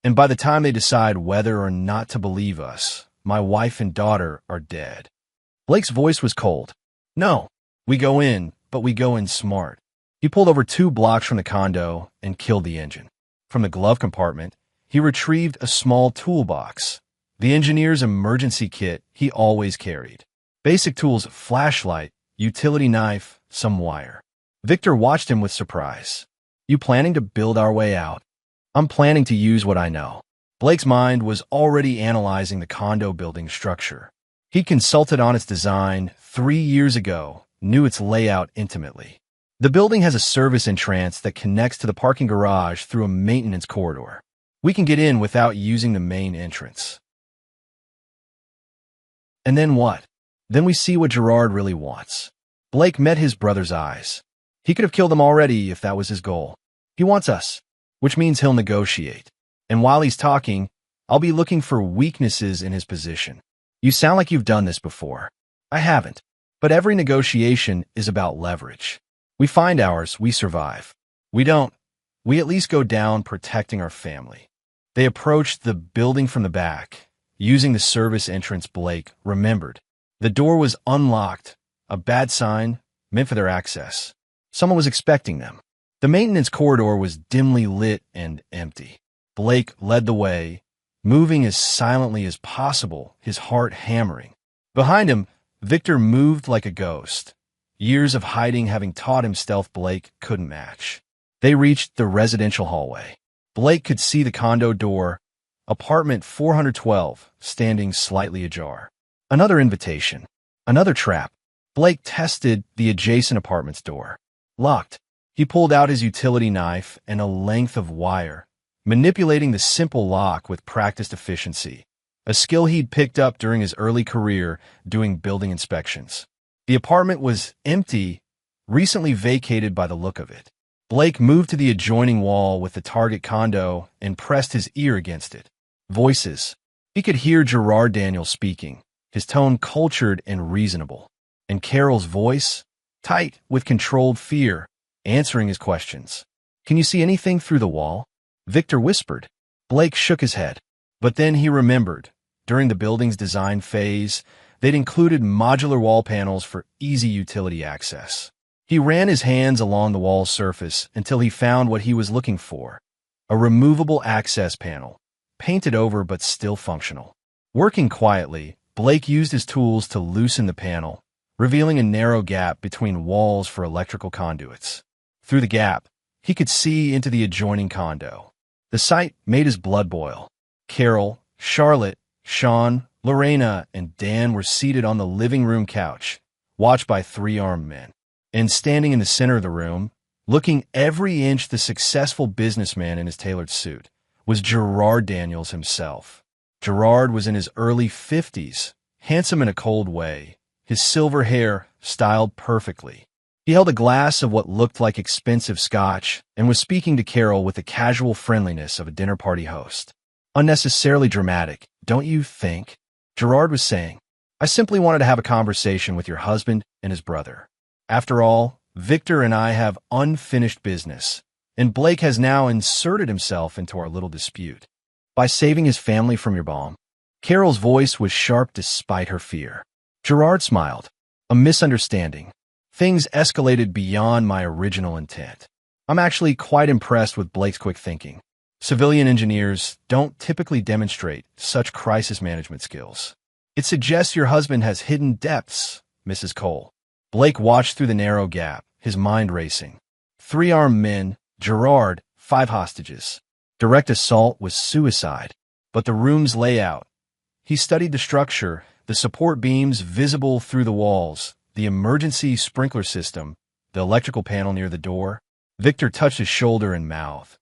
And by the time they decide whether or not to believe us, my wife and daughter are dead. Blake's voice was cold. No, we go in, but we go in smart. He pulled over 2 blocks from the condo and killed the engine. From the glove compartment, he retrieved a small toolbox, the engineer's emergency kit he always carried. Basic tools, flashlight, utility knife, some wire. Victor watched him with surprise. You planning to build our way out? I'm planning to use what I know. Blake's mind was already analyzing the condo building structure. He consulted on its design 3 years ago, knew its layout intimately. The building has a service entrance that connects to the parking garage through a maintenance corridor. We can get in without using the main entrance. And then what? Then we see what Gerard really wants. Blake met his brother's eyes. He could have killed them already if that was his goal. He wants us, which means he'll negotiate. And while he's talking, I'll be looking for weaknesses in his position. You sound like you've done this before. I haven't. But every negotiation is about leverage. We find ours, we survive. We don't. We at least go down protecting our family. They approached the building from the back, using the service entrance. Blake remembered. The door was unlocked, a bad sign, meant for their access. Someone was expecting them. The maintenance corridor was dimly lit and empty. Blake led the way, moving as silently as possible, his heart hammering. Behind him, Victor moved like a ghost. Years of hiding having taught him stealth Blake couldn't match. They reached the residential hallway. Blake could see the condo door, apartment 412, standing slightly ajar. Another invitation. Another trap. Blake tested the adjacent apartment's door. Locked. He pulled out his utility knife and a length of wire, manipulating the simple lock with practiced efficiency, a skill he'd picked up during his early career doing building inspections. The apartment was empty, recently vacated by the look of it. Blake moved to the adjoining wall with the target condo and pressed his ear against it. Voices. He could hear Gerard Daniels speaking, his tone cultured and reasonable. And Carol's voice, tight with controlled fear, answering his questions. Can you see anything through the wall? Victor whispered. Blake shook his head. But then he remembered, during the building's design phase, they'd included modular wall panels for easy utility access. He ran his hands along the wall surface until he found what he was looking for, a removable access panel, painted over but still functional. Working quietly, Blake used his tools to loosen the panel, revealing a narrow gap between walls for electrical conduits. Through the gap, he could see into the adjoining condo. The sight made his blood boil. Carol, Charlotte, Sean, Lorena, and Dan were seated on the living room couch, watched by 3 armed men. And standing in the center of the room, looking every inch the successful businessman in his tailored suit, was Gerard Daniels himself. Gerard was in his early 50s, handsome in a cold way, his silver hair styled perfectly. He held a glass of what looked like expensive scotch and was speaking to Carol with the casual friendliness of a dinner party host. Unnecessarily dramatic, don't you think? Gerard was saying. I simply wanted to have a conversation with your husband and his brother. After all, Victor and I have unfinished business, and Blake has now inserted himself into our little dispute. By saving his family from your bomb. Carol's voice was sharp despite her fear. Gerard smiled. A misunderstanding. Things escalated beyond my original intent. I'm actually quite impressed with Blake's quick thinking. Civilian engineers don't typically demonstrate such crisis management skills. It suggests your husband has hidden depths, Mrs. Cole. Blake watched through the narrow gap, his mind racing. 3 armed men, Gerard, 5 hostages. Direct assault was suicide. But the room's layout. He studied the structure, the support beams visible through the walls, the emergency sprinkler system, the electrical panel near the door. Victor touched his shoulder and mouth.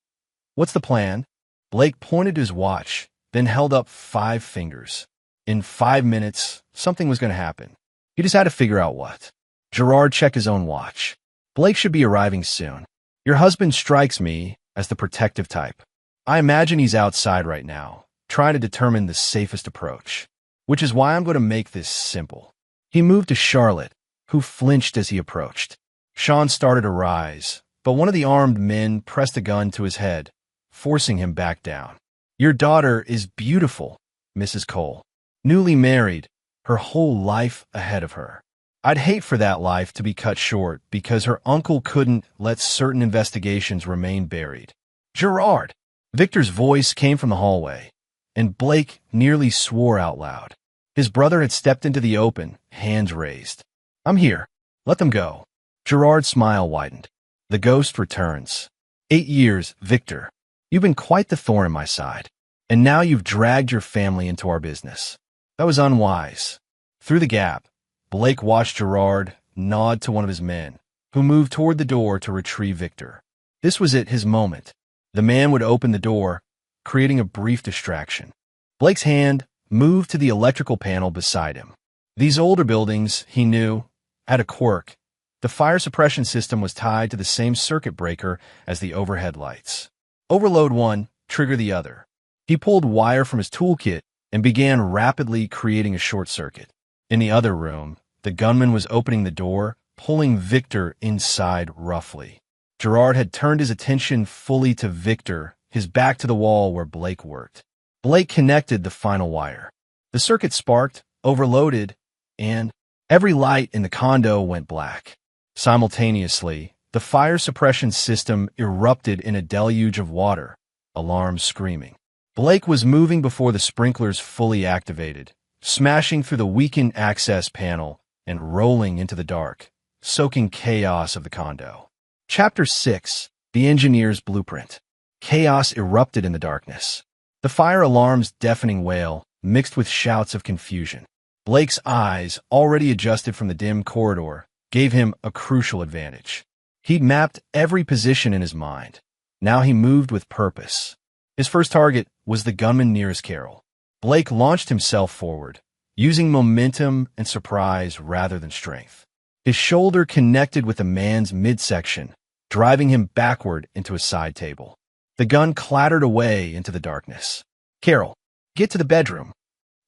What's the plan? Blake pointed to his watch, then held up 5 fingers. In 5 minutes, something was going to happen. He just had to figure out what. Gerard checked his own watch. Blake should be arriving soon. Your husband strikes me as the protective type. I imagine he's outside right now, trying to determine the safest approach, which is why I'm going to make this simple. He moved to Charlotte, who flinched as he approached. Sean started to rise, but one of the armed men pressed a gun to his head, forcing him back down. Your daughter is beautiful, Mrs. Cole. Newly married, her whole life ahead of her. I'd hate for that life to be cut short because her uncle couldn't let certain investigations remain buried. Gerard! Victor's voice came from the hallway, and Blake nearly swore out loud. His brother had stepped into the open, hands raised. I'm here. Let them go. Gerard's smile widened. The ghost returns. 8 years, Victor. You've been quite the thorn in my side, and now you've dragged your family into our business. That was unwise. Through the gap, Blake watched Gerard nod to one of his men, who moved toward the door to retrieve Victor. This was it, his moment. The man would open the door, creating a brief distraction. Blake's hand moved to the electrical panel beside him. These older buildings, he knew, had a quirk. The fire suppression system was tied to the same circuit breaker as the overhead lights. Overload one, trigger the other. He pulled wire from his toolkit and began rapidly creating a short circuit. In the other room, the gunman was opening the door, pulling Victor inside roughly. Gerard had turned his attention fully to Victor, his back to the wall where Blake worked. Blake connected the final wire. The circuit sparked, overloaded, and every light in the condo went black. Simultaneously, the fire suppression system erupted in a deluge of water, alarms screaming. Blake was moving before the sprinklers fully activated, smashing through the weakened access panel and rolling into the dark, soaking chaos of the condo. Chapter 6. The Engineer's Blueprint. Chaos erupted in the darkness. The fire alarm's deafening wail mixed with shouts of confusion. Blake's eyes, already adjusted from the dim corridor, gave him a crucial advantage. He'd mapped every position in his mind. Now he moved with purpose. His first target was the gunman nearest Carol. Blake launched himself forward, using momentum and surprise rather than strength. His shoulder connected with the man's midsection, driving him backward into a side table. The gun clattered away into the darkness. Carol, get to the bedroom.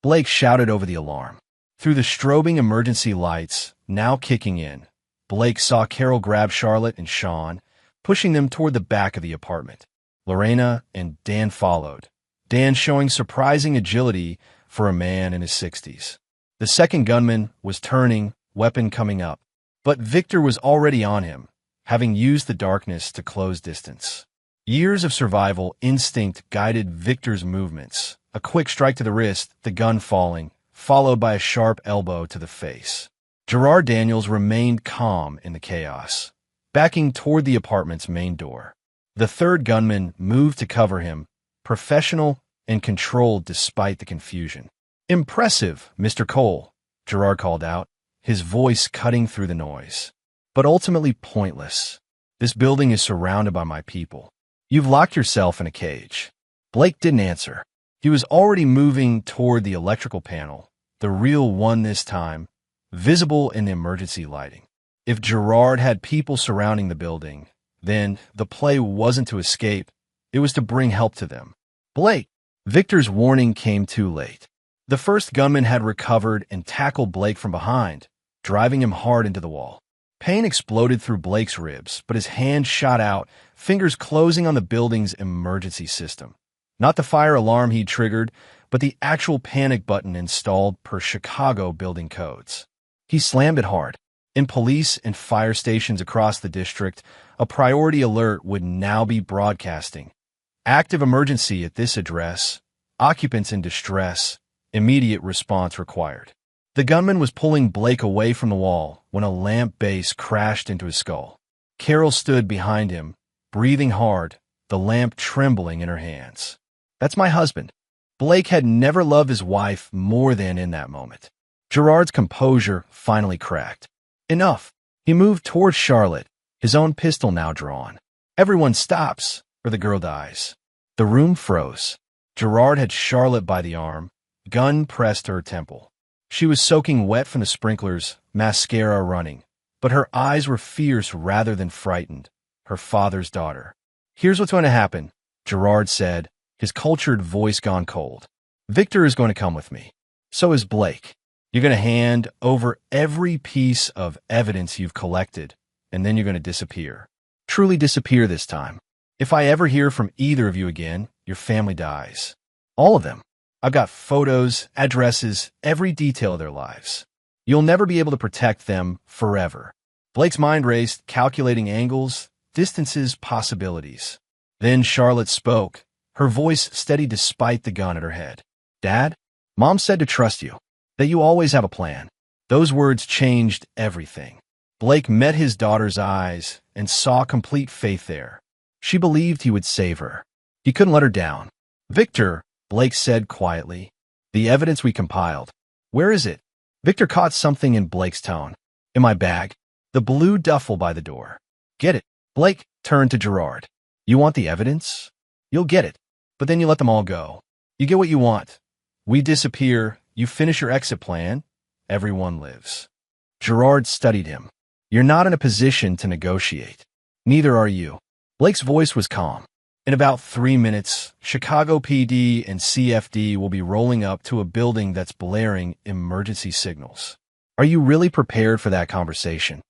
Blake shouted over the alarm. Through the strobing emergency lights, now kicking in, Blake saw Carol grab Charlotte and Sean, pushing them toward the back of the apartment. Lorena and Dan followed, Dan showing surprising agility for a man in his 60s. The second gunman was turning, weapon coming up, but Victor was already on him, having used the darkness to close distance. Years of survival instinct guided Victor's movements. A quick strike to the wrist, the gun falling, followed by a sharp elbow to the face. Gerard Daniels remained calm in the chaos, backing toward the apartment's main door. The third gunman moved to cover him, professional and controlled despite the confusion. Impressive, Mr. Cole, Gerard called out, his voice cutting through the noise. But ultimately pointless. This building is surrounded by my people. You've locked yourself in a cage. Blake didn't answer. He was already moving toward the electrical panel, the real one this time, visible in the emergency lighting. If Gerard had people surrounding the building, then the play wasn't to escape, it was to bring help to them. Blake! Victor's warning came too late. The first gunman had recovered and tackled Blake from behind, driving him hard into the wall. Pain exploded through Blake's ribs, but his hand shot out, fingers closing on the building's emergency system. Not the fire alarm he'd triggered, but the actual panic button installed per Chicago building codes. He slammed it hard. In police and fire stations across the district, a priority alert would now be broadcasting. Active emergency at this address. Occupants in distress. Immediate response required. The gunman was pulling Blake away from the wall when a lamp base crashed into his skull. Carol stood behind him, breathing hard, the lamp trembling in her hands. "That's my husband." Blake had never loved his wife more than in that moment. Gerard's composure finally cracked. Enough. He moved toward Charlotte, his own pistol now drawn. Everyone stops, or the girl dies. The room froze. Gerard had Charlotte by the arm, gun pressed to her temple. She was soaking wet from the sprinklers, mascara running, but her eyes were fierce rather than frightened. Her father's daughter. "Here's what's going to happen," Gerard said, his cultured voice gone cold. "Victor is going to come with me. So is Blake. You're going to hand over every piece of evidence you've collected, and then you're going to disappear. Truly disappear this time. If I ever hear from either of you again, your family dies. All of them. I've got photos, addresses, every detail of their lives. You'll never be able to protect them forever." Blake's mind raced, calculating angles, distances, possibilities. Then Charlotte spoke, her voice steady despite the gun at her head. "Dad, Mom said to trust you, that you always have a plan." Those words changed everything. Blake met his daughter's eyes and saw complete faith there. She believed he would save her. He couldn't let her down. "Victor," Blake said quietly, "the evidence we compiled. Where is it?" Victor caught something in Blake's tone. "In my bag. The blue duffel by the door." "Get it." Blake turned to Gerard. "You want the evidence? You'll get it. But then you let them all go. You get what you want. We disappear. You finish your exit plan. Everyone lives." Gerard studied him. "You're not in a position to negotiate. Neither are you." Blake's voice was calm. "In about 3 minutes, Chicago PD and CFD will be rolling up to a building that's blaring emergency signals. Are you really prepared for that conversation?"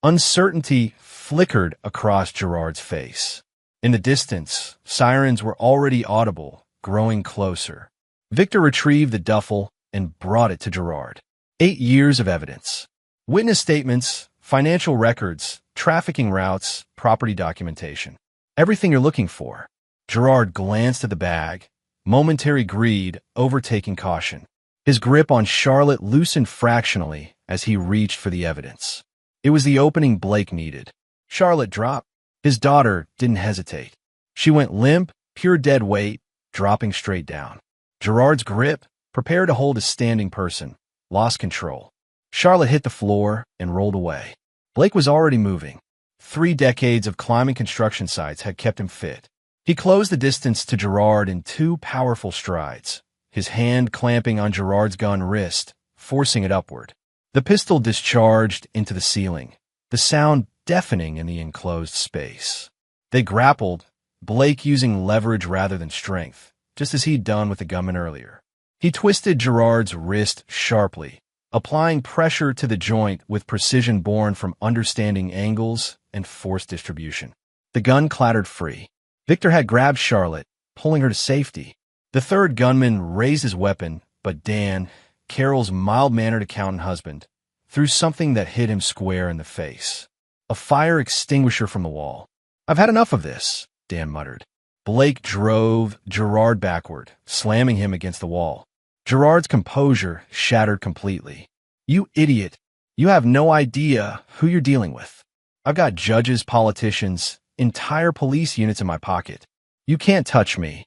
Uncertainty flickered across Gerard's face. In the distance, sirens were already audible, growing closer. Victor retrieved the duffel and brought it to Gerard. 8 years of evidence. Witness statements, financial records, trafficking routes, property documentation. Everything you're looking for. Gerard glanced at the bag, momentary greed overtaking caution. His grip on Charlotte loosened fractionally as he reached for the evidence. It was the opening Blake needed. Charlotte dropped. His daughter didn't hesitate. She went limp, pure dead weight, dropping straight down. Gerard's grip, prepared to hold a standing person, lost control. Charlotte hit the floor and rolled away. Blake was already moving. 3 decades of climbing construction sites had kept him fit. He closed the distance to Gerard in 2 powerful strides, his hand clamping on Gerard's gun wrist, forcing it upward. The pistol discharged into the ceiling, the sound deafening in the enclosed space. They grappled, Blake using leverage rather than strength, just as he'd done with the gunman earlier. He twisted Gerard's wrist sharply, applying pressure to the joint with precision born from understanding angles and force distribution. The gun clattered free. Victor had grabbed Charlotte, pulling her to safety. The third gunman raised his weapon, but Dan, Carol's mild-mannered accountant husband, threw something that hit him square in the face. A fire extinguisher from the wall. "I've had enough of this," Dan muttered. Blake drove Gerard backward, slamming him against the wall. Gerard's composure shattered completely. "You idiot. You have no idea who you're dealing with. I've got judges, politicians, entire police units in my pocket. You can't touch me."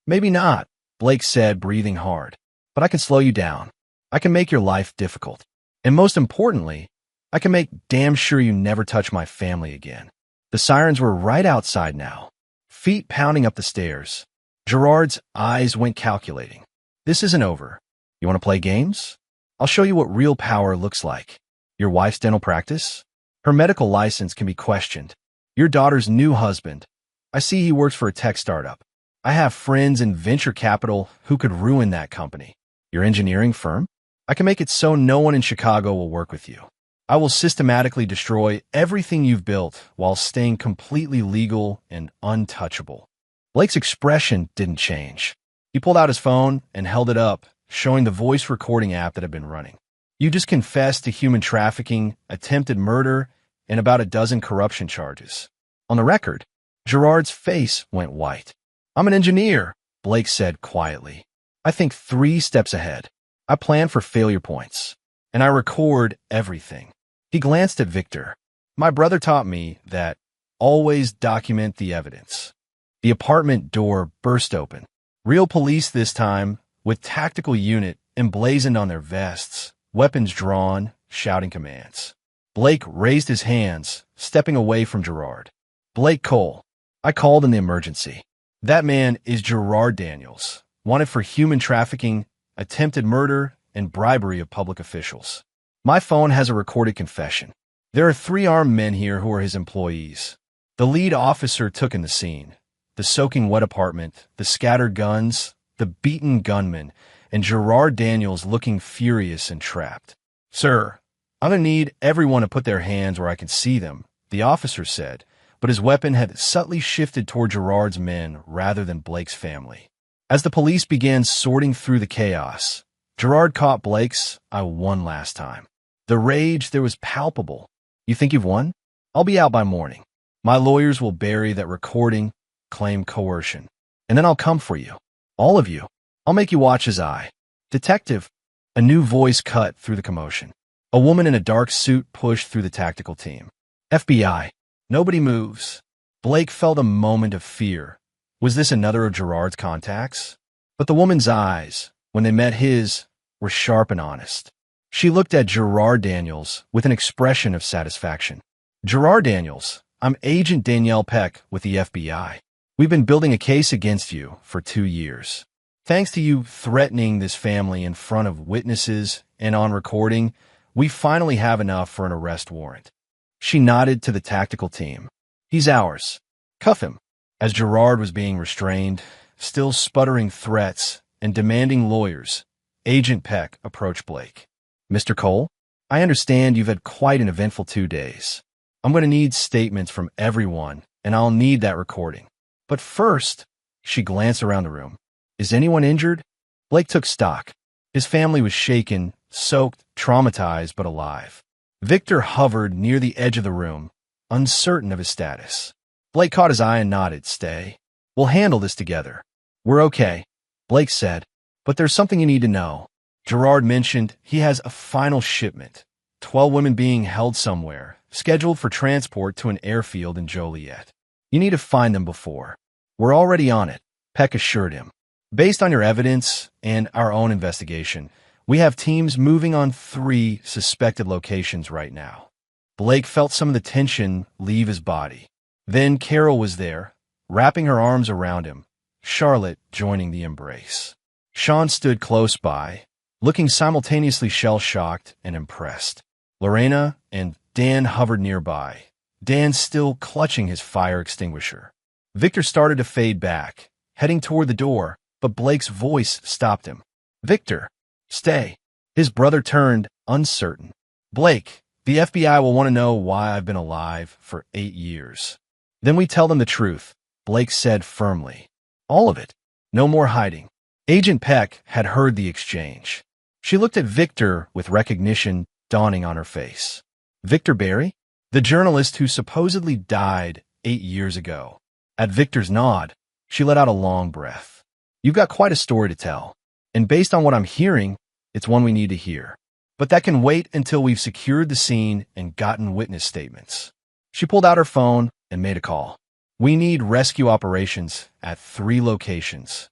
"Maybe not," Blake said, breathing hard. "But I can slow you down. I can make your life difficult. And most importantly, I can make damn sure you never touch my family again." The sirens were right outside now, feet pounding up the stairs. Gerard's eyes went calculating. "This isn't over. You want to play games? I'll show you what real power looks like. Your wife's dental practice? Her medical license can be questioned. Your daughter's new husband. I see he works for a tech startup. I have friends in venture capital who could ruin that company. Your engineering firm? I can make it so no one in Chicago will work with you. I will systematically destroy everything you've built while staying completely legal and untouchable. Blake's expression didn't change. He pulled out his phone and held it up, showing the voice recording app that had been running. You just confessed to human trafficking, attempted murder, and about a dozen corruption charges. On the record, Gerard's face went white. I'm an engineer, Blake said quietly. I think 3 steps ahead. I plan for failure points, and I record everything. He glanced at Victor. My brother taught me that always document the evidence. The apartment door burst open. Real police this time, with tactical unit emblazoned on their vests, weapons drawn, shouting commands. Blake raised his hands, stepping away from Gerard. Blake Cole, I called in the emergency. That man is Gerard Daniels, wanted for human trafficking, attempted murder, and bribery of public officials. My phone has a recorded confession. There are 3 armed men here who are his employees. The lead officer took in the scene. The soaking wet apartment, the scattered guns, the beaten gunman, and Gerard Daniels looking furious and trapped. Sir, I'm going to need everyone to put their hands where I can see them, the officer said, but his weapon had subtly shifted toward Gerard's men rather than Blake's family. As the police began sorting through the chaos, Gerard caught Blake's "I won last time." The rage there was palpable. You think you've won? I'll be out by morning. My lawyers will bury that recording, claim coercion, and then I'll come for you. All of you. I'll make you watch as I. Detective. A new voice cut through the commotion. A woman in a dark suit pushed through the tactical team. FBI. Nobody moves. Blake felt a moment of fear. Was this another of Gerard's contacts? But the woman's eyes, when they met his, were sharp and honest. She looked at Gerard Daniels with an expression of satisfaction. Gerard Daniels, I'm Agent Danielle Peck with the FBI. We've been building a case against you for 2 years. Thanks to you threatening this family in front of witnesses and on recording, we finally have enough for an arrest warrant. She nodded to the tactical team. He's ours. Cuff him. As Gerard was being restrained, still sputtering threats and demanding lawyers, Agent Peck approached Blake. Mr. Cole, I understand you've had quite an eventful 2 days. I'm going to need statements from everyone, and I'll need that recording. But first, she glanced around the room. Is anyone injured? Blake took stock. His family was shaken, soaked, traumatized, but alive. Victor hovered near the edge of the room, uncertain of his status. Blake caught his eye and nodded. Stay. We'll handle this together. We're okay, Blake said. But there's something you need to know. Gerard mentioned he has a final shipment. 12 women being held somewhere, scheduled for transport to an airfield in Joliet. You need to find them before. We're already on it, Peck assured him. Based on your evidence and our own investigation, we have teams moving on 3 suspected locations right now. Blake felt some of the tension leave his body. Then Carol was there, wrapping her arms around him, Charlotte joining the embrace. Sean stood close by, looking simultaneously shell-shocked and impressed. Lorena and Dan hovered nearby, Dan still clutching his fire extinguisher. Victor started to fade back, heading toward the door, but Blake's voice stopped him. Victor, stay. His brother turned, uncertain. Blake, the FBI will want to know why I've been alive for 8 years. Then we tell them the truth, Blake said firmly. All of it. No more hiding. Agent Peck had heard the exchange. She looked at Victor with recognition dawning on her face. Victor Barry? The journalist who supposedly died 8 years ago. At Victor's nod, she let out a long breath. You've got quite a story to tell, and based on what I'm hearing, it's one we need to hear. But that can wait until we've secured the scene and gotten witness statements. She pulled out her phone and made a call. We need rescue operations at 3 locations.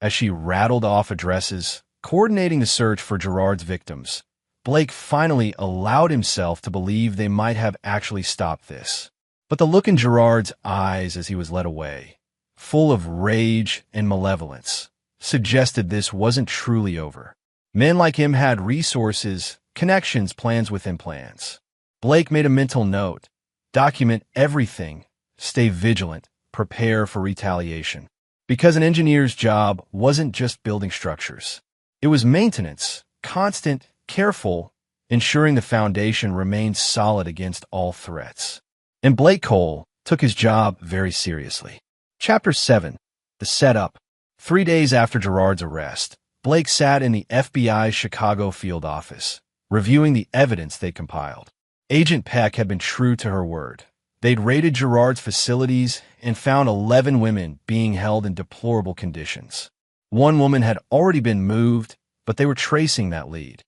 As she rattled off addresses, coordinating the search for Gerard's victims, Blake finally allowed himself to believe they might have actually stopped this. But the look in Gerard's eyes as he was led away, full of rage and malevolence, suggested this wasn't truly over. Men like him had resources, connections, plans within plans. Blake made a mental note. Document everything. Stay vigilant. Prepare for retaliation. Because an engineer's job wasn't just building structures. It was maintenance, constant, careful, ensuring the foundation remained solid against all threats. And Blake Cole took his job very seriously. Chapter 7. The Setup. 3 days after Gerard's arrest, Blake sat in the FBI's Chicago field office, reviewing the evidence they compiled. Agent Peck had been true to her word. They'd raided Gerard's facilities and found 11 women being held in deplorable conditions. One woman had already been moved, but they were tracing that lead.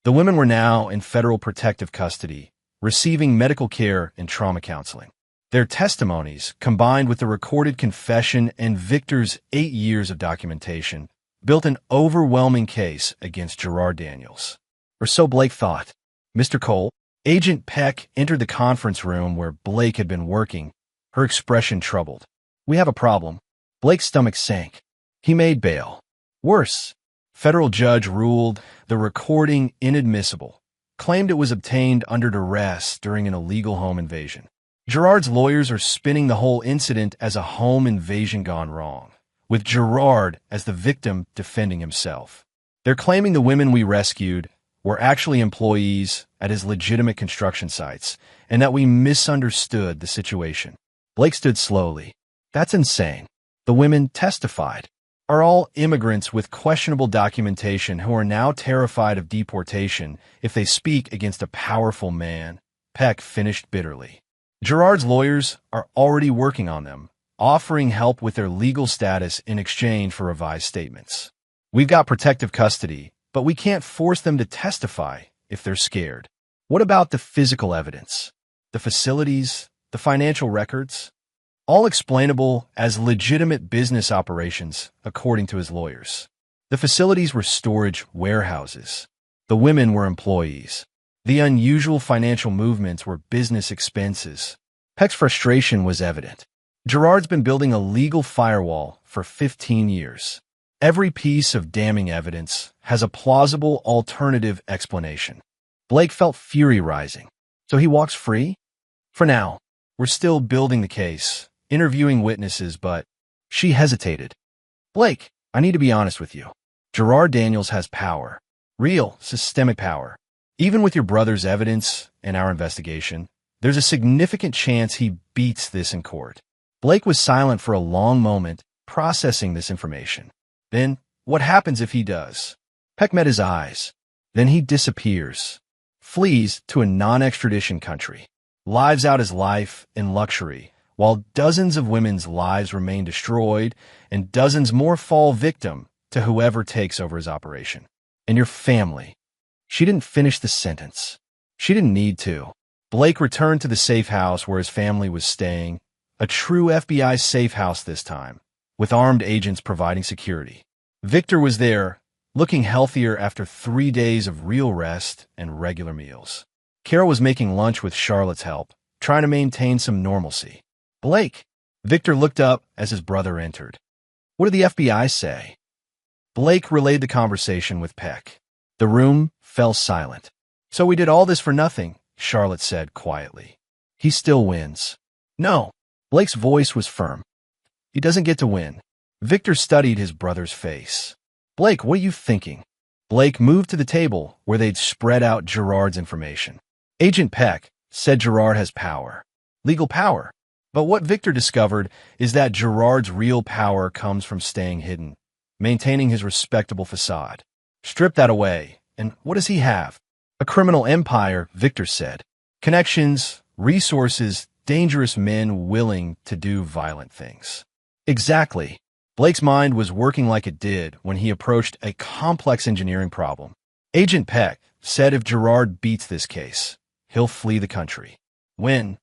The women were now in federal protective custody, receiving medical care and trauma counseling. Their testimonies, combined with the recorded confession and Victor's 8 years of documentation, built an overwhelming case against Gerard Daniels. Or so Blake thought. Mr. Cole, Agent Peck entered the conference room where Blake had been working, her expression troubled. We have a problem. Blake's stomach sank. He made bail. Worse, federal judge ruled the recording inadmissible, claimed it was obtained under duress during an illegal home invasion. Gerard's lawyers are spinning the whole incident as a home invasion gone wrong, with Gerard as the victim defending himself. They're claiming the women we rescued were actually employees at his legitimate construction sites, and that we misunderstood the situation. Blake stood slowly. That's insane. The women testified. Are all immigrants with questionable documentation who are now terrified of deportation if they speak against a powerful man, Peck finished bitterly. Gerard's lawyers are already working on them, offering help with their legal status in exchange for revised statements. We've got protective custody, but we can't force them to testify if they're scared. What about the physical evidence? The facilities? The financial records? All explainable as legitimate business operations, according to his lawyers. The facilities were storage warehouses. The women were employees. The unusual financial movements were business expenses. Peck's frustration was evident. Gerard's been building a legal firewall for 15 years. Every piece of damning evidence has a plausible alternative explanation. Blake felt fury rising. So he walks free? For now. We're still building the case, interviewing witnesses, but she hesitated. Blake, I need to be honest with you. Gerard Daniels has power. Real, systemic power. Even with your brother's evidence and our investigation, there's a significant chance he beats this in court. Blake was silent for a long moment, processing this information. Then, what happens if he does? Peck met his eyes. Then he disappears. Flees to a non-extradition country. Lives out his life in luxury, while dozens of women's lives remain destroyed and dozens more fall victim to whoever takes over his operation. And your family. She didn't finish the sentence. She didn't need to. Blake returned to the safe house where his family was staying, a true FBI safe house this time, with armed agents providing security. Victor was there, looking healthier after 3 days of real rest and regular meals. Carol was making lunch with Charlotte's help, trying to maintain some normalcy. Blake. Victor looked up as his brother entered. What did the FBI say? Blake relayed the conversation with Peck. The room fell silent. So we did all this for nothing, Charlotte said quietly. He still wins. No. Blake's voice was firm. He doesn't get to win. Victor studied his brother's face. Blake, what are you thinking? Blake moved to the table where they'd spread out Gerard's information. Agent Peck said Gerard has power. Legal power. But what Victor discovered is that Gerard's real power comes from staying hidden, maintaining his respectable facade. Strip that away, and what does he have? A criminal empire, Victor said. Connections, resources, dangerous men willing to do violent things. Exactly. Blake's mind was working like it did when he approached a complex engineering problem. Agent Peck said if Gerard beats this case, he'll flee the country. When?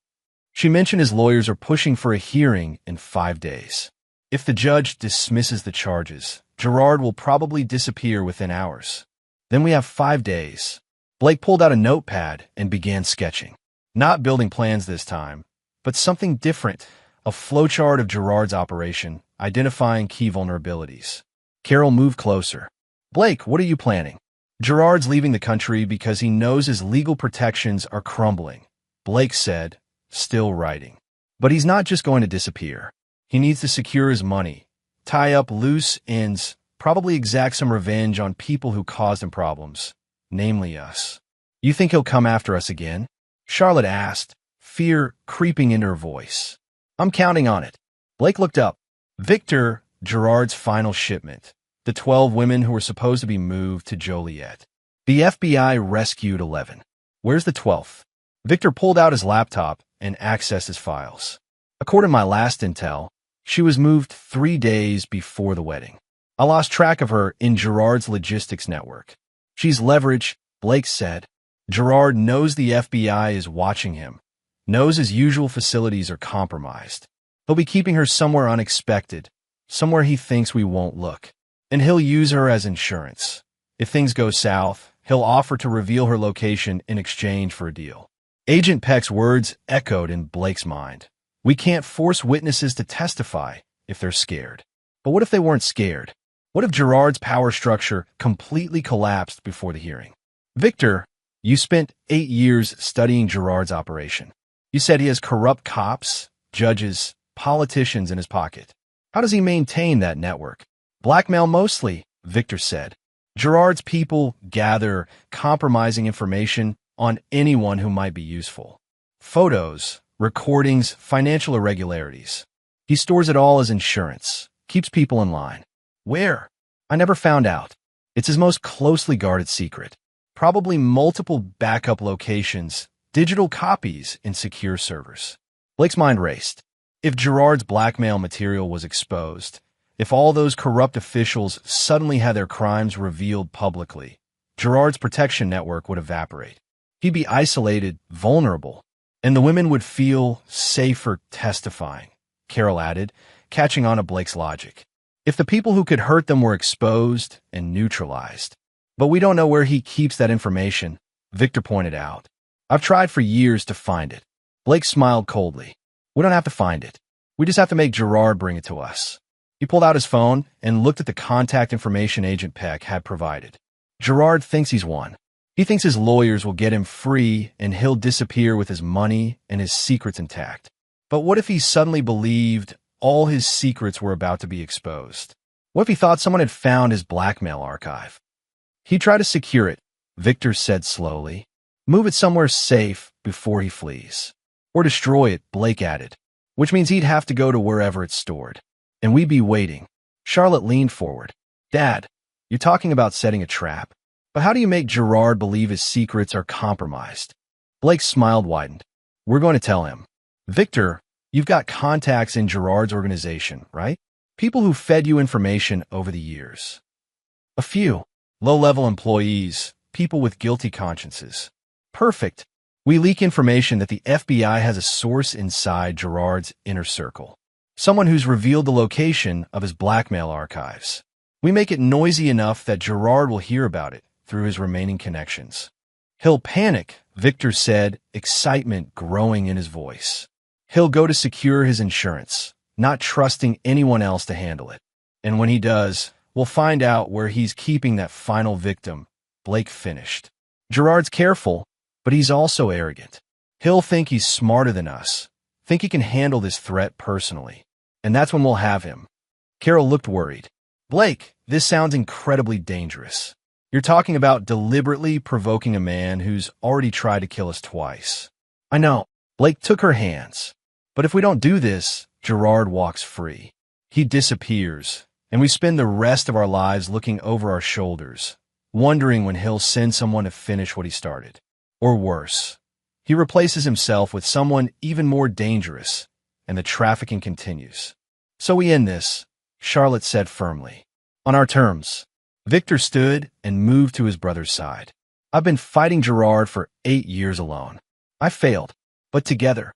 She mentioned his lawyers are pushing for a hearing in 5 days. If the judge dismisses the charges, Gerard will probably disappear within hours. Then we have 5 days. Blake pulled out a notepad and began sketching. Not building plans this time, but something different. A flowchart of Gerard's operation, identifying key vulnerabilities. Carol moved closer. Blake, what are you planning? Gerard's leaving the country because he knows his legal protections are crumbling, Blake said, still writing. But he's not just going to disappear. He needs to secure his money, tie up loose ends, probably exact some revenge on people who caused him problems, namely us. You think he'll come after us again? Charlotte asked, fear creeping into her voice. I'm counting on it. Blake looked up. Victor, Gerard's final shipment. The 12 women who were supposed to be moved to Joliet. The FBI rescued 11. Where's the 12th? Victor pulled out his laptop and accessed his files. According to my last intel, she was moved 3 days before the wedding. I lost track of her in Gerard's logistics network. She's leverage, Blake said. Gerard knows the FBI is watching him, knows his usual facilities are compromised. He'll be keeping her somewhere unexpected, somewhere he thinks we won't look. And he'll use her as insurance. If things go south, he'll offer to reveal her location in exchange for a deal. Agent Peck's words echoed in Blake's mind. We can't force witnesses to testify if they're scared. But what if they weren't scared? What if Gerard's power structure completely collapsed before the hearing? Victor, you spent 8 years studying Gerard's operation. You said he has corrupt cops, judges, politicians in his pocket. How does he maintain that network? Blackmail mostly, Victor said. Gerard's people gather compromising information on anyone who might be useful. Photos, recordings, financial irregularities. He stores it all as insurance, keeps people in line. Where? I never found out. It's his most closely guarded secret. Probably multiple backup locations, digital copies in secure servers. Blake's mind raced. If Gerard's blackmail material was exposed, if all those corrupt officials suddenly had their crimes revealed publicly, Gerard's protection network would evaporate. He'd be isolated, vulnerable, and the women would feel safer testifying, Carol added, catching on to Blake's logic. If the people who could hurt them were exposed and neutralized. But we don't know where he keeps that information, Victor pointed out. I've tried for years to find it. Blake smiled coldly. We don't have to find it. We just have to make Gerard bring it to us. He pulled out his phone and looked at the contact information Agent Peck had provided. Gerard thinks he's won. He thinks his lawyers will get him free and he'll disappear with his money and his secrets intact. But what if he suddenly believed all his secrets were about to be exposed? What if he thought someone had found his blackmail archive? He tried to secure it, Victor said slowly. Move it somewhere safe before he flees. Or destroy it, Blake added, which means he'd have to go to wherever it's stored. And we'd be waiting. Charlotte leaned forward. Dad, you're talking about setting a trap. But how do you make Gerard believe his secrets are compromised? Blake's smile widened. We're going to tell him. Victor, you've got contacts in Gerard's organization, right? People who fed you information over the years. A few. Low-level employees, people with guilty consciences. Perfect. We leak information that the FBI has a source inside Gerard's inner circle. Someone who's revealed the location of his blackmail archives. We make it noisy enough that Gerard will hear about it through his remaining connections. He'll panic, Victor said, excitement growing in his voice. He'll go to secure his insurance, not trusting anyone else to handle it. And when he does, we'll find out where he's keeping that final victim, Blake finished. Gerard's careful, but he's also arrogant. He'll think he's smarter than us, think he can handle this threat personally. And that's when we'll have him. Carol looked worried. Blake, this sounds incredibly dangerous. You're talking about deliberately provoking a man who's already tried to kill us twice. I know. Blake took her hands. But if we don't do this, Gerard walks free. He disappears, and we spend the rest of our lives looking over our shoulders, wondering when he'll send someone to finish what he started. Or worse, he replaces himself with someone even more dangerous, and the trafficking continues. So we end this, Charlotte said firmly. On our terms. Victor stood and moved to his brother's side. I've been fighting Gerard for 8 years alone. I failed, but together.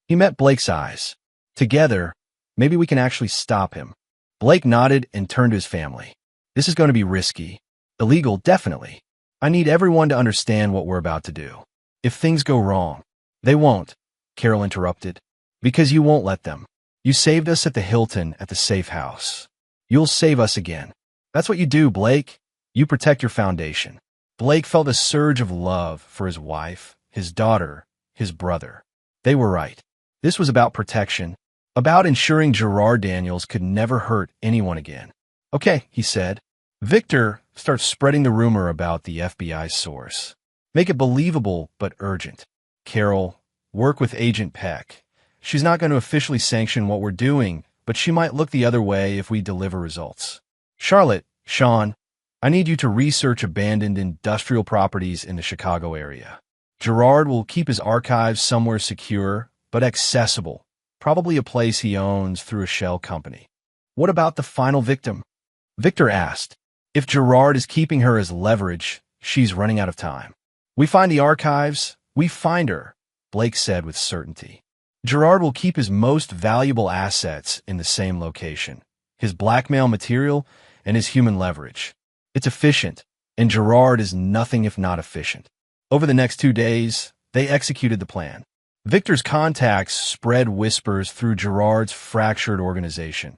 He met Blake's eyes. Together, maybe we can actually stop him. Blake nodded and turned to his family. This is going to be risky. Illegal, definitely. I need everyone to understand what we're about to do. If things go wrong, they won't, Carol interrupted, because you won't let them. You saved us at the Hilton at the safe house. You'll save us again. That's what you do, Blake. You protect your foundation. Blake felt a surge of love for his wife, his daughter, his brother. They were right. This was about protection, about ensuring Gerard Daniels could never hurt anyone again. Okay, he said. Victor starts spreading the rumor about the FBI's source. Make it believable but urgent. Carol, work with Agent Peck. She's not going to officially sanction what we're doing, but she might look the other way if we deliver results. Charlotte, Sean, I need you to research abandoned industrial properties in the Chicago area. Gerard will keep his archives somewhere secure but accessible, probably a place he owns through a shell company. What about the final victim? Victor asked. If Gerard is keeping her as leverage, she's running out of time. We find the archives, we find her, Blake said with certainty. Gerard will keep his most valuable assets in the same location, his blackmail material and his human leverage. It's efficient, and Gerard is nothing if not efficient. Over the next 2 days, they executed the plan. Victor's contacts spread whispers through Gerard's fractured organization.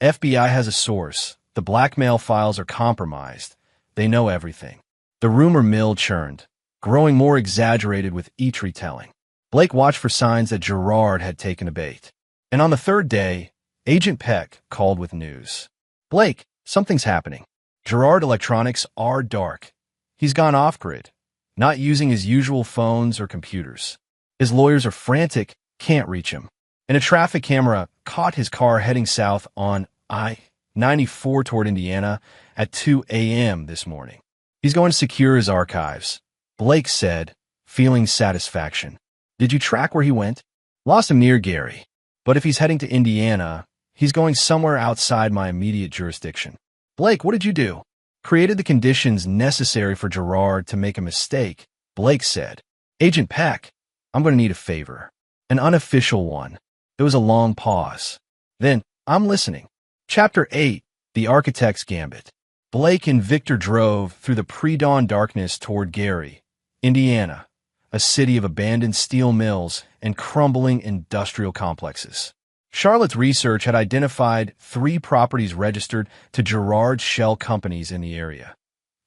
FBI has a source. The blackmail files are compromised. They know everything. The rumor mill churned, growing more exaggerated with each retelling. Blake watched for signs that Gerard had taken a bait. And on the 3rd day, Agent Peck called with news. Blake, something's happening. Gerard Electronics are dark. He's gone off-grid, not using his usual phones or computers. His lawyers are frantic, can't reach him. And a traffic camera caught his car heading south on I-94 toward Indiana at 2 a.m. this morning. He's going to secure his archives, Blake said, feeling satisfaction. Did you track where he went? Lost him near Gary. But if he's heading to Indiana, he's going somewhere outside my immediate jurisdiction. Blake, what did you do? Created the conditions necessary for Gerard to make a mistake, Blake said. Agent Peck, I'm going to need a favor. An unofficial one. There was a long pause. Then, I'm listening. Chapter 8, The Architect's Gambit. Blake and Victor drove through the pre-dawn darkness toward Gary, Indiana, a city of abandoned steel mills and crumbling industrial complexes. Charlotte's research had identified 3 properties registered to Gerard's shell companies in the area,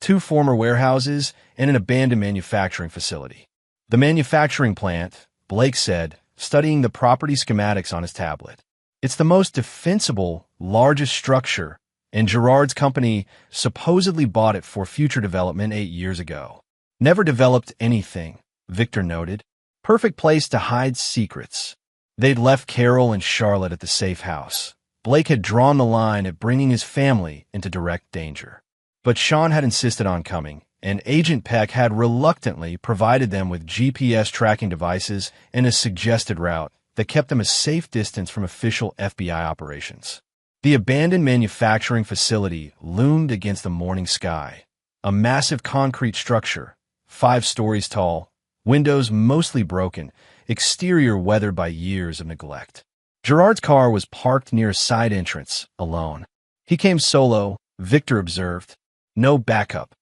2 former warehouses and an abandoned manufacturing facility. The manufacturing plant, Blake said, studying the property schematics on his tablet. It's the most defensible, largest structure, and Gerard's company supposedly bought it for future development 8 years ago. Never developed anything, Victor noted. Perfect place to hide secrets. They'd left Carol and Charlotte at the safe house. Blake had drawn the line at bringing his family into direct danger. But Sean had insisted on coming, and Agent Peck had reluctantly provided them with GPS tracking devices and a suggested route that kept them a safe distance from official FBI operations. The abandoned manufacturing facility loomed against the morning sky, a massive concrete structure, 5 stories tall, windows mostly broken, exterior weathered by years of neglect. Gerard's car was parked near a side entrance, alone. He came solo, Victor observed. No backup.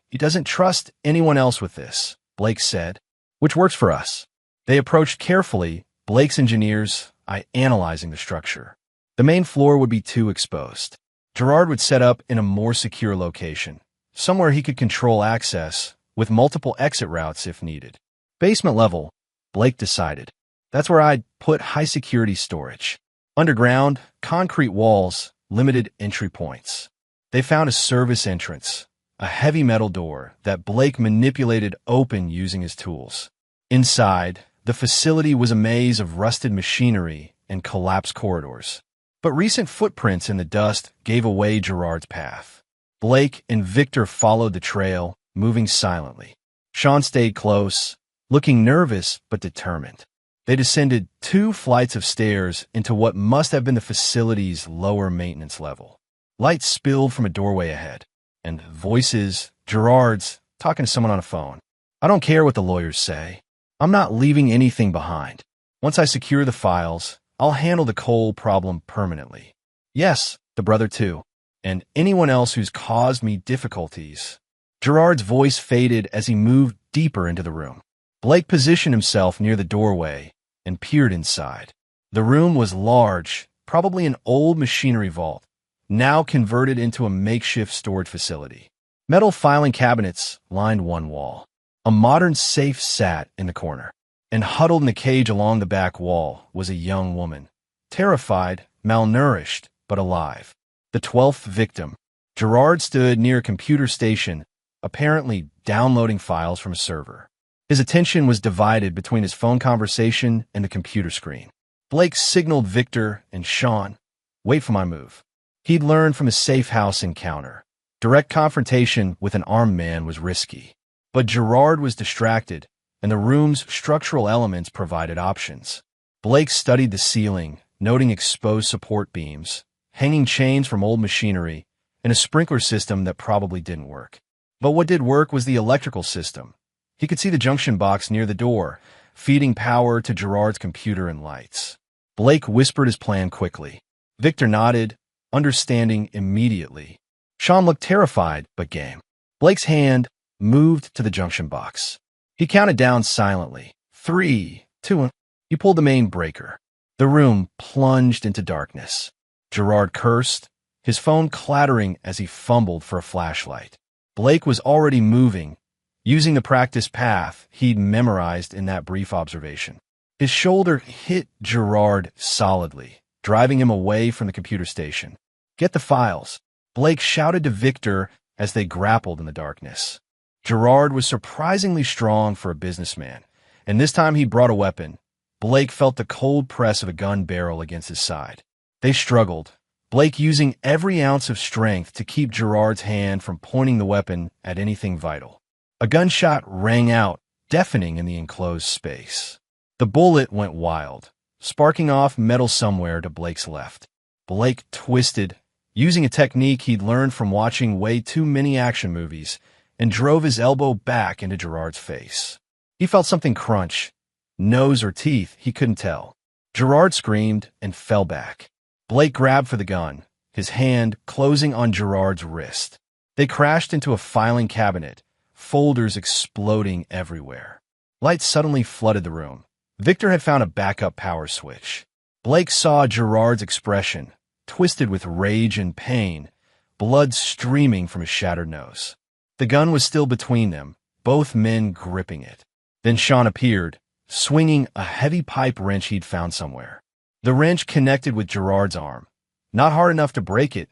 He doesn't trust anyone else with this, Blake said, which works for us. They approached carefully, Blake's engineers, analyzing the structure. The main floor would be too exposed. Gerard would set up in a more secure location, somewhere he could control access, with multiple exit routes if needed. Basement level, Blake decided. That's where I'd put high-security storage. Underground, concrete walls, limited entry points. They found a service entrance, a heavy metal door that Blake manipulated open using his tools. Inside, the facility was a maze of rusted machinery and collapsed corridors. But recent footprints in the dust gave away Gerard's path. Blake and Victor followed the trail, moving silently. Sean stayed close, looking nervous but determined. They descended 2 flights of stairs into what must have been the facility's lower maintenance level. Light spilled from a doorway ahead, and voices, Gerard's, talking to someone on a phone. I don't care what the lawyers say. I'm not leaving anything behind. Once I secure the files, I'll handle the coal problem permanently. Yes, the brother too, and anyone else who's caused me difficulties. Gerard's voice faded as he moved deeper into the room. Blake positioned himself near the doorway and peered inside. The room was large, probably an old machinery vault, now converted into a makeshift storage facility. Metal filing cabinets lined one wall. A modern safe sat in the corner, and huddled in a cage along the back wall was a young woman, terrified, malnourished, but alive. The 12th victim. Gerard stood near a computer station, apparently downloading files from a server. His attention was divided between his phone conversation and the computer screen. Blake signaled Victor and Sean, "Wait for my move." He'd learned from his safe house encounter. Direct confrontation with an armed man was risky. But Gerard was distracted, and the room's structural elements provided options. Blake studied the ceiling, noting exposed support beams, hanging chains from old machinery, and a sprinkler system that probably didn't work. But what did work was the electrical system. He could see the junction box near the door, feeding power to Gerard's computer and lights. Blake whispered his plan quickly. Victor nodded, understanding immediately. Sean looked terrified, but game. Blake's hand moved to the junction box. He counted down silently. 3, 2, 1. He pulled the main breaker. The room plunged into darkness. Gerard cursed, his phone clattering as he fumbled for a flashlight. Blake was already moving, using the practice path he'd memorized in that brief observation. His shoulder hit Gerard solidly, driving him away from the computer station. "Get the files," Blake shouted to Victor as they grappled in the darkness. Gerard was surprisingly strong for a businessman, and this time he brought a weapon. Blake felt the cold press of a gun barrel against his side. They struggled, Blake using every ounce of strength to keep Gerard's hand from pointing the weapon at anything vital. A gunshot rang out, deafening in the enclosed space. The bullet went wild, sparking off metal somewhere to Blake's left. Blake twisted, using a technique he'd learned from watching way too many action movies, and drove his elbow back into Gerard's face. He felt something crunch. Nose or teeth, he couldn't tell. Gerard screamed and fell back. Blake grabbed for the gun, his hand closing on Gerard's wrist. They crashed into a filing cabinet, folders exploding everywhere. Light suddenly flooded the room. Victor had found a backup power switch. Blake saw Gerard's expression, twisted with rage and pain, blood streaming from his shattered nose. The gun was still between them, both men gripping it. Then Sean appeared, swinging a heavy pipe wrench he'd found somewhere. The wrench connected with Gerard's arm, not hard enough to break it,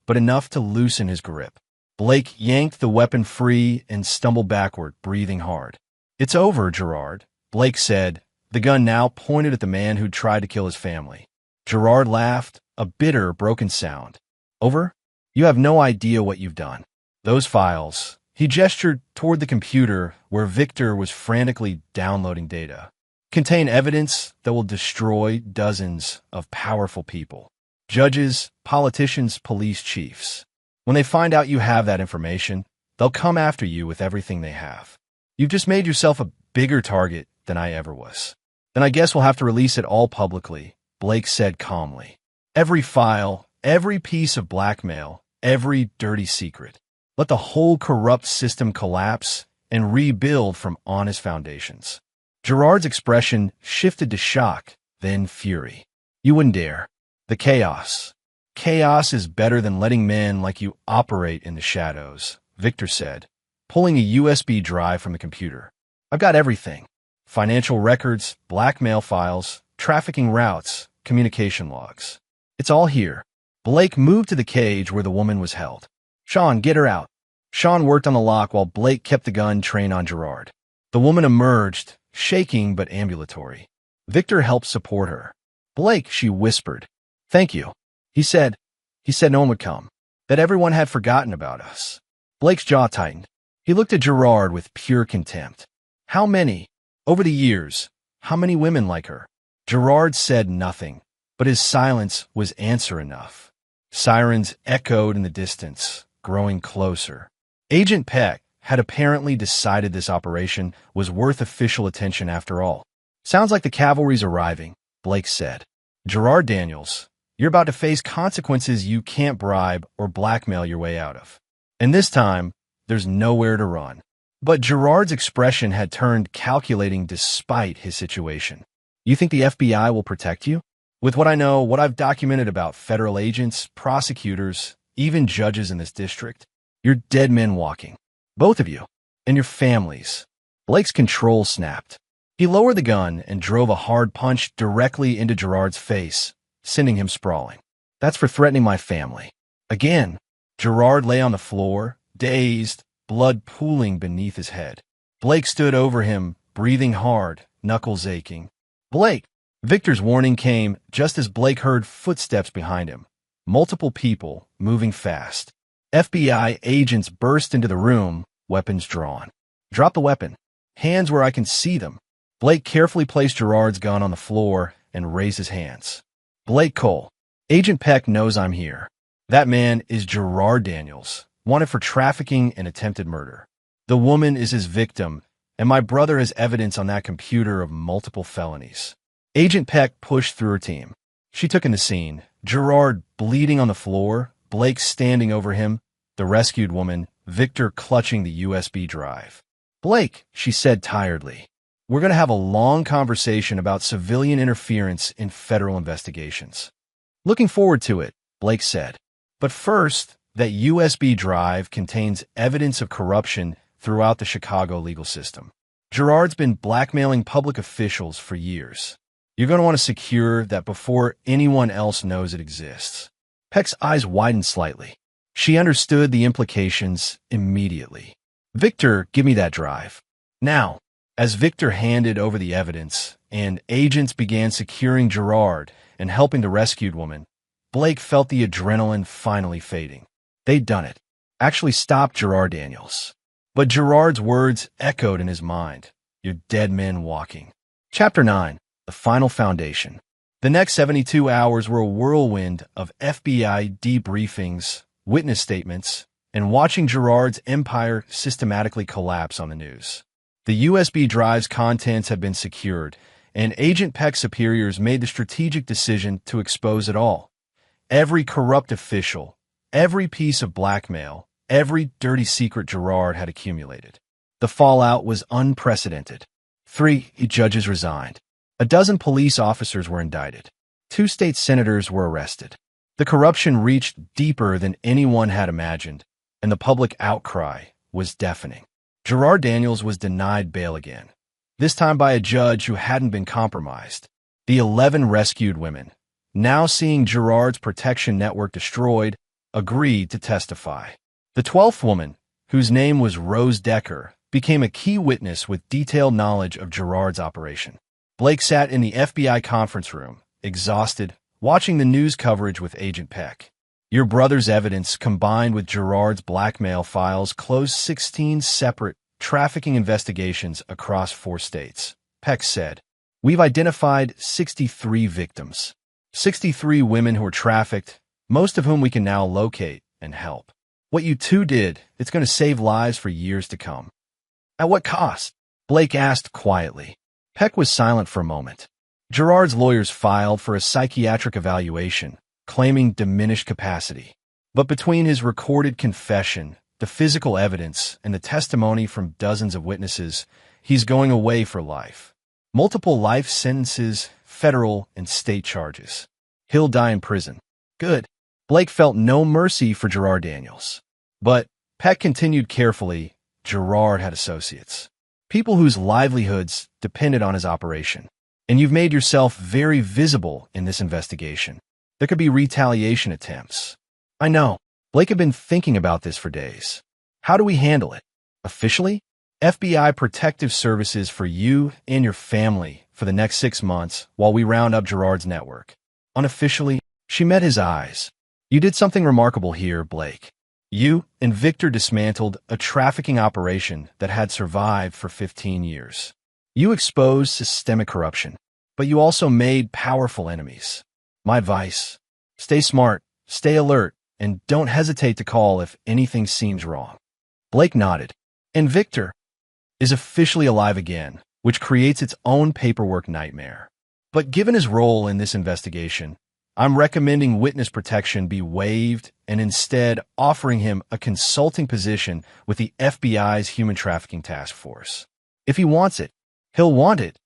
but enough to loosen his grip. Blake yanked the weapon free and stumbled backward, breathing hard. "It's over, Gerard," Blake said, the gun now pointed at the man who'd tried to kill his family. Gerard laughed, a bitter, broken sound. "Over? You have no idea what you've done. Those files." He gestured toward the computer where Victor was frantically downloading data. "Contain evidence that will destroy dozens of powerful people. Judges, politicians, police chiefs. When they find out you have that information, they'll come after you with everything they have. You've just made yourself a bigger target than I ever was. Then I guess we'll have to release it all publicly," Blake said calmly. "Every file, every piece of blackmail, every dirty secret. Let the whole corrupt system collapse and rebuild from honest foundations." Gerard's expression shifted to shock, then fury. "You wouldn't dare. The chaos. Chaos is better than letting men like you operate in the shadows," Victor said, pulling a USB drive from the computer. "I've got everything. Financial records, blackmail files, trafficking routes, communication logs. It's all here." Blake moved to the cage where the woman was held. "Sean, get her out." Sean worked on the lock while Blake kept the gun trained on Gerard. The woman emerged, shaking but ambulatory. Victor helped support her. "Blake," she whispered. "Thank you." He said no one would come, that everyone had forgotten about us. Blake's jaw tightened. He looked at Gerard with pure contempt. "How many? Over the years, how many women like her?" Gerard said nothing, but his silence was answer enough. Sirens echoed in the distance, growing closer. Agent Peck had apparently decided this operation was worth official attention after all. "Sounds like the cavalry's arriving," Blake said. "Gerard Daniels, you're about to face consequences you can't bribe or blackmail your way out of. And this time, there's nowhere to run." But Gerard's expression had turned calculating despite his situation. "You think the FBI will protect you? With what I know, what I've documented about federal agents, prosecutors, even judges in this district, you're dead men walking. Both of you. And your families." Blake's control snapped. He lowered the gun and drove a hard punch directly into Gerard's face, sending him sprawling. "That's for threatening my family." Again, Gerard lay on the floor, dazed, blood pooling beneath his head. Blake stood over him, breathing hard, knuckles aching. "Blake!" Victor's warning came just as Blake heard footsteps behind him. Multiple people, moving fast. FBI agents burst into the room, weapons drawn. "Drop the weapon. Hands where I can see them." Blake carefully placed Gerard's gun on the floor and raised his hands. "Blake Cole, Agent Peck knows I'm here. That man is Gerard Daniels, wanted for trafficking and attempted murder. The woman is his victim, and my brother has evidence on that computer of multiple felonies." Agent Peck pushed through her team. She took in the scene. Gerard bleeding on the floor, Blake standing over him, the rescued woman, Victor clutching the USB drive. "Blake," she said tiredly, "we're going to have a long conversation about civilian interference in federal investigations." "Looking forward to it," Blake said. "But first, that USB drive contains evidence of corruption throughout the Chicago legal system. Gerard's been blackmailing public officials for years. You're going to want to secure that before anyone else knows it exists." Peck's eyes widened slightly. She understood the implications immediately. "Victor, give me that drive. Now." As Victor handed over the evidence and agents began securing Gerard and helping the rescued woman, Blake felt the adrenaline finally fading. They'd done it. Actually stopped Gerard Daniels. But Gerard's words echoed in his mind. "You're dead men walking." Chapter 9. The Final Foundation. The next 72 hours were a whirlwind of FBI debriefings, witness statements, and watching Gerard's empire systematically collapse on the news. The USB drive's contents had been secured, and Agent Peck's superiors made the strategic decision to expose it all. Every corrupt official, every piece of blackmail, every dirty secret Gerard had accumulated. The fallout was unprecedented. 3 judges resigned. A dozen police officers were indicted. 2 state senators were arrested. The corruption reached deeper than anyone had imagined, and the public outcry was deafening. Gerard Daniels was denied bail again, this time by a judge who hadn't been compromised. The 11 rescued women, now seeing Gerard's protection network destroyed, agreed to testify. The 12th woman, whose name was Rose Decker, became a key witness with detailed knowledge of Gerard's operation. Blake sat in the FBI conference room, exhausted, watching the news coverage with Agent Peck. Your brother's evidence, combined with Gerard's blackmail files, closed 16 separate trafficking investigations across 4 states. Peck said, "We've identified 63 victims, 63 women who were trafficked, most of whom we can now locate and help. What you two did, it's going to save lives for years to come." "At what cost?" Blake asked quietly. Peck was silent for a moment. Gerard's lawyers filed for a psychiatric evaluation, claiming diminished capacity. But between his recorded confession, the physical evidence, and the testimony from dozens of witnesses, he's going away for life. Multiple life sentences, federal and state charges. He'll die in prison. Good. Blake felt no mercy for Gerard Daniels. But Peck continued carefully, Gerard had associates. People whose livelihoods depended on his operation. And you've made yourself very visible in this investigation. There could be retaliation attempts. I know. Blake had been thinking about this for days. How do we handle it? Officially? FBI protective services for you and your family for the next 6 months while we round up Gerard's network. Unofficially, she met his eyes. You did something remarkable here, Blake. You and Victor dismantled a trafficking operation that had survived for 15 years. You exposed systemic corruption, but you also made powerful enemies. My advice, stay smart, stay alert, and don't hesitate to call if anything seems wrong. Blake nodded. And Victor is officially alive again, which creates its own paperwork nightmare. But given his role in this investigation, I'm recommending witness protection be waived and instead offering him a consulting position with the FBI's Human Trafficking Task Force. If he wants it, he'll want it,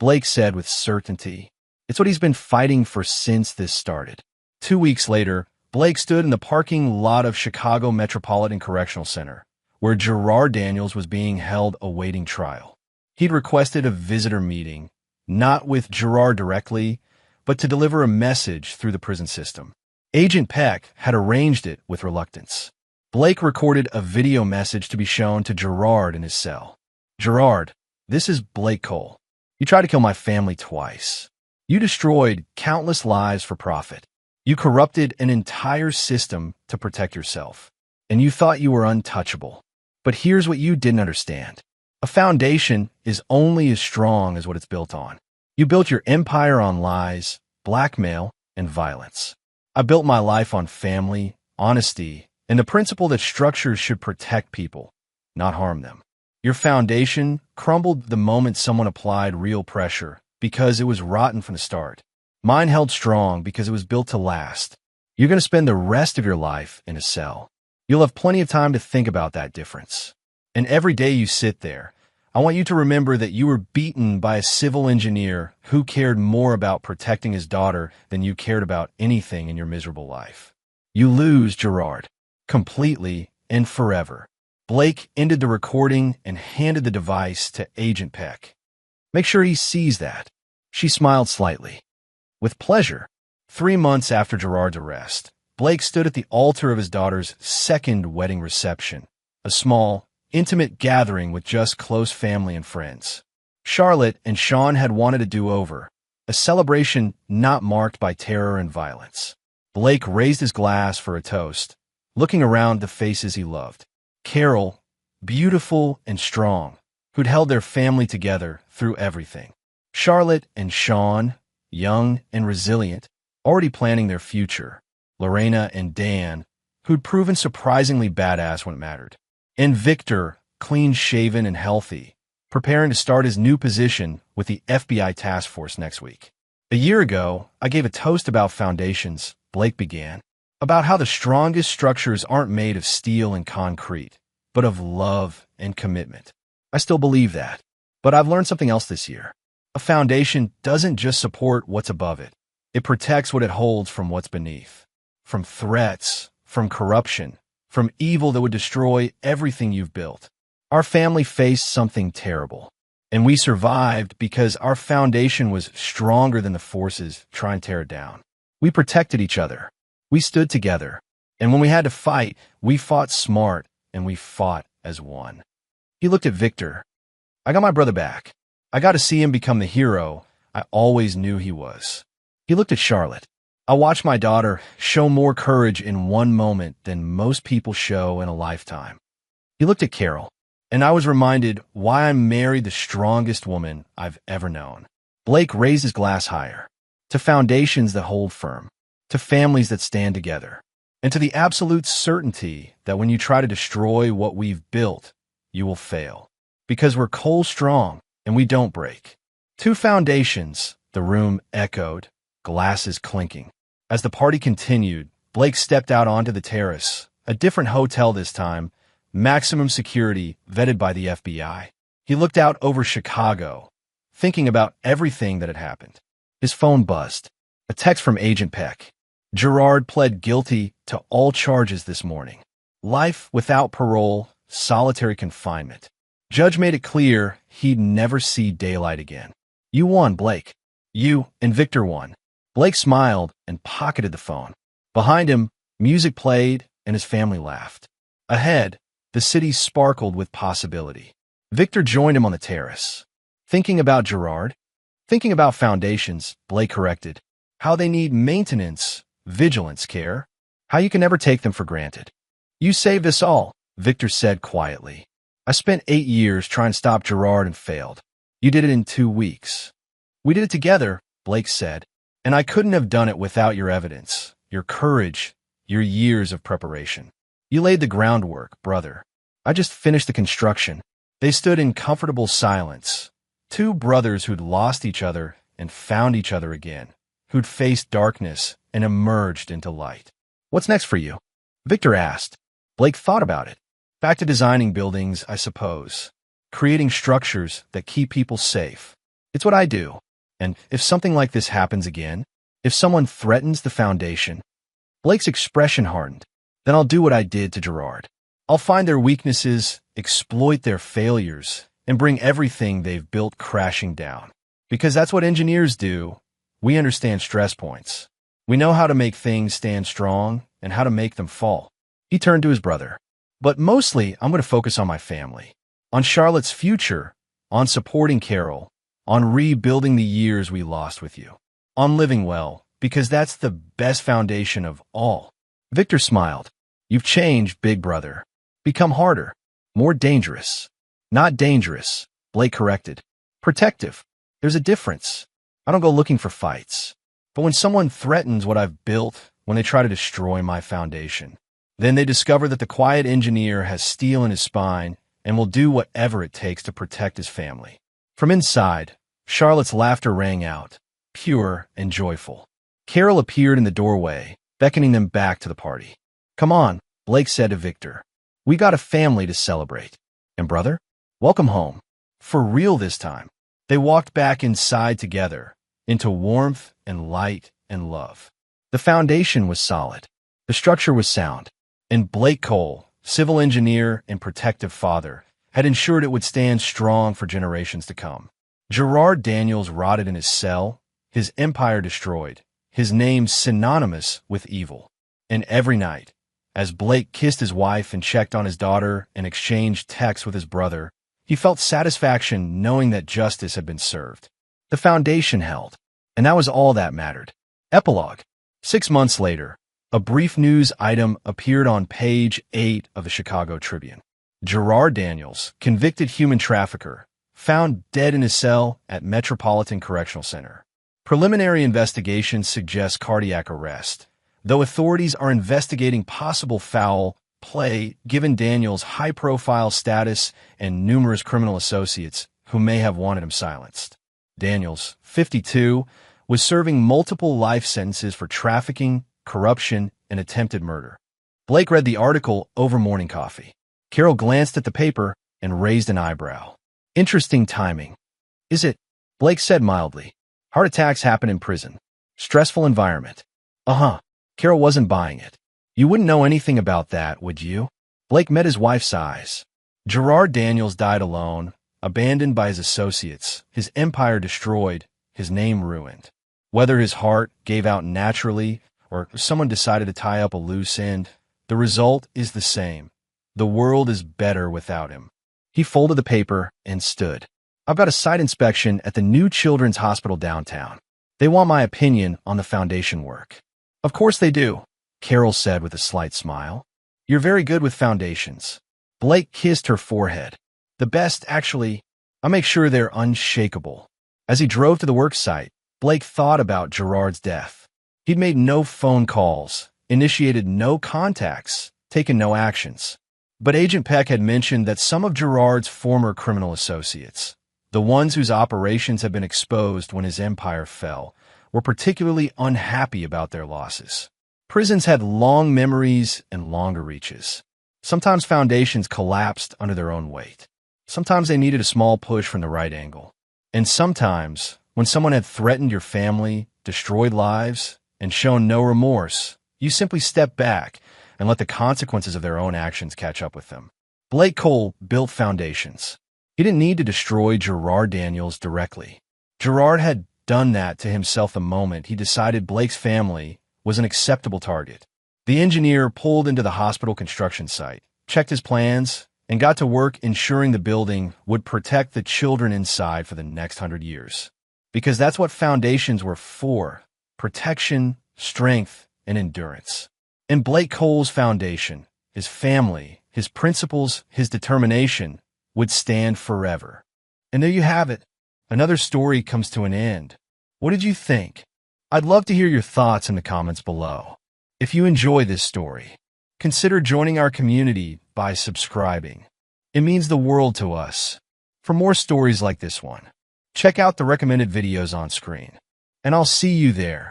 Blake said with certainty. It's what he's been fighting for since this started. 2 weeks later, Blake stood in the parking lot of Chicago Metropolitan Correctional Center, where Gerard Daniels was being held awaiting trial. He'd requested a visitor meeting, not with Gerard directly, but to deliver a message through the prison system. Agent Peck had arranged it with reluctance. Blake recorded a video message to be shown to Gerard in his cell. Gerard, this is Blake Cole. You tried to kill my family twice. You destroyed countless lives for profit. You corrupted an entire system to protect yourself. And you thought you were untouchable. But here's what you didn't understand. A foundation is only as strong as what it's built on. You built your empire on lies, blackmail, and violence. I built my life on family, honesty, and the principle that structures should protect people, not harm them. Your foundation crumbled the moment someone applied real pressure because it was rotten from the start. Mine held strong because it was built to last. You're going to spend the rest of your life in a cell. You'll have plenty of time to think about that difference. And every day you sit there, I want you to remember that you were beaten by a civil engineer who cared more about protecting his daughter than you cared about anything in your miserable life. You lose, Gerard, completely and forever. Blake ended the recording and handed the device to Agent Peck. Make sure he sees that. She smiled slightly. With pleasure. 3 months after Gerard's arrest, Blake stood at the altar of his daughter's second wedding reception, a small, intimate gathering with just close family and friends. Charlotte and Sean had wanted a do-over, a celebration not marked by terror and violence. Blake raised his glass for a toast, looking around the faces he loved. Carol, beautiful and strong, who'd held their family together through everything. Charlotte and Sean, young and resilient, already planning their future. Lorena and Dan, who'd proven surprisingly badass when it mattered. And Victor, clean-shaven and healthy, preparing to start his new position with the FBI task force next week. A year ago, I gave a toast about foundations, Blake began, about how the strongest structures aren't made of steel and concrete, but of love and commitment. I still believe that, but I've learned something else this year. A foundation doesn't just support what's above it. It protects what it holds from what's beneath. From threats, from corruption, from evil that would destroy everything you've built. Our family faced something terrible, and we survived because our foundation was stronger than the forces trying to tear it down. We protected each other. We stood together, and when we had to fight, we fought smart, and we fought as one. He looked at Victor. I got my brother back. I got to see him become the hero I always knew he was. He looked at Charlotte. I watched my daughter show more courage in one moment than most people show in a lifetime. He looked at Carol, and I was reminded why I married the strongest woman I've ever known. Blake raised his glass higher, to foundations that hold firm, to families that stand together, and to the absolute certainty that when you try to destroy what we've built, you will fail. Because we're coal strong, and we don't break. 2 foundations, the room echoed, glasses clinking. As the party continued, Blake stepped out onto the terrace, a different hotel this time, maximum security, vetted by the FBI. He looked out over Chicago, thinking about everything that had happened. His phone buzzed. A text from Agent Peck. Gerard pled guilty to all charges this morning. Life without parole, solitary confinement. Judge made it clear he'd never see daylight again. You won, Blake. You and Victor won. Blake smiled and pocketed the phone. Behind him, music played and his family laughed. Ahead, the city sparkled with possibility. Victor joined him on the terrace. Thinking about Gerard? Thinking about foundations, Blake corrected. How they need maintenance, vigilance, care. How you can never take them for granted. You saved us all, Victor said quietly. I spent 8 years trying to stop Gerard and failed. You did it in 2 weeks. We did it together, Blake said. And I couldn't have done it without your evidence, your courage, your years of preparation. You laid the groundwork, brother. I just finished the construction. They stood in comfortable silence. 2 brothers who'd lost each other and found each other again, who'd faced darkness and emerged into light. What's next for you? Victor asked. Blake thought about it. Back to designing buildings, I suppose. Creating structures that keep people safe. It's what I do. And if something like this happens again, if someone threatens the foundation, Blake's expression hardened, then I'll do what I did to Gerard. I'll find their weaknesses, exploit their failures, and bring everything they've built crashing down. Because that's what engineers do. We understand stress points. We know how to make things stand strong and how to make them fall. He turned to his brother. But mostly, I'm going to focus on my family, on Charlotte's future, on supporting Carol, on rebuilding the years we lost with you, on living well, because that's the best foundation of all. Victor smiled. You've changed, big brother. Become harder, more dangerous. Not dangerous, Blake corrected. Protective. There's a difference. I don't go looking for fights. But when someone threatens what I've built, when they try to destroy my foundation, then they discover that the quiet engineer has steel in his spine and will do whatever it takes to protect his family. From inside, Charlotte's laughter rang out, pure and joyful. Carol appeared in the doorway, beckoning them back to the party. Come on, Blake said to Victor. We got a family to celebrate. And brother, welcome home. For real this time. They walked back inside together, into warmth and light and love. The foundation was solid. The structure was sound. And Blake Cole, civil engineer and protective father, had ensured it would stand strong for generations to come. Gerard Daniels rotted in his cell, his empire destroyed, his name synonymous with evil. And every night, as Blake kissed his wife and checked on his daughter and exchanged texts with his brother, he felt satisfaction knowing that justice had been served. The foundation held, and that was all that mattered. Epilogue. 6 months later, a brief news item appeared on page 8 of the Chicago Tribune. Gerard Daniels, convicted human trafficker, found dead in his cell at Metropolitan Correctional Center. Preliminary investigations suggest cardiac arrest, though authorities are investigating possible foul play given Daniels' high-profile status and numerous criminal associates who may have wanted him silenced. Daniels, 52, was serving multiple life sentences for trafficking, corruption, and attempted murder. Blake read the article over morning coffee. Carol glanced at the paper and raised an eyebrow. Interesting timing. Is it? Blake said mildly. Heart attacks happen in prison. Stressful environment. Uh-huh. Carol wasn't buying it. You wouldn't know anything about that, would you? Blake met his wife's eyes. Gerard Daniels died alone, abandoned by his associates, his empire destroyed, his name ruined. Whether his heart gave out naturally or someone decided to tie up a loose end, the result is the same. The world is better without him. He folded the paper and stood. I've got a site inspection at the new children's hospital downtown. They want my opinion on the foundation work. Of course they do, Carol said with a slight smile. You're very good with foundations. Blake kissed her forehead. The best, actually. I'll make sure they're unshakable. As he drove to the work site, Blake thought about Gerard's death. He'd made no phone calls, initiated no contacts, taken no actions. But Agent Peck had mentioned that some of Gerard's former criminal associates, the ones whose operations had been exposed when his empire fell, were particularly unhappy about their losses. Prisons had long memories and longer reaches. Sometimes foundations collapsed under their own weight. Sometimes they needed a small push from the right angle. And sometimes, when someone had threatened your family, destroyed lives, and shown no remorse, you simply stepped back and let the consequences of their own actions catch up with them. Blake Cole built foundations. He didn't need to destroy Gerard Daniels directly. Gerard had done that to himself the moment he decided Blake's family was an acceptable target. The engineer pulled into the hospital construction site, checked his plans, and got to work ensuring the building would protect the children inside for the next 100 years. Because that's what foundations were for: protection, strength, and endurance. And Blake Cole's foundation, his family, his principles, his determination, would stand forever. And there you have it. Another story comes to an end. What did you think? I'd love to hear your thoughts in the comments below. If you enjoy this story, consider joining our community by subscribing. It means the world to us. For more stories like this one, check out the recommended videos on screen. And I'll see you there.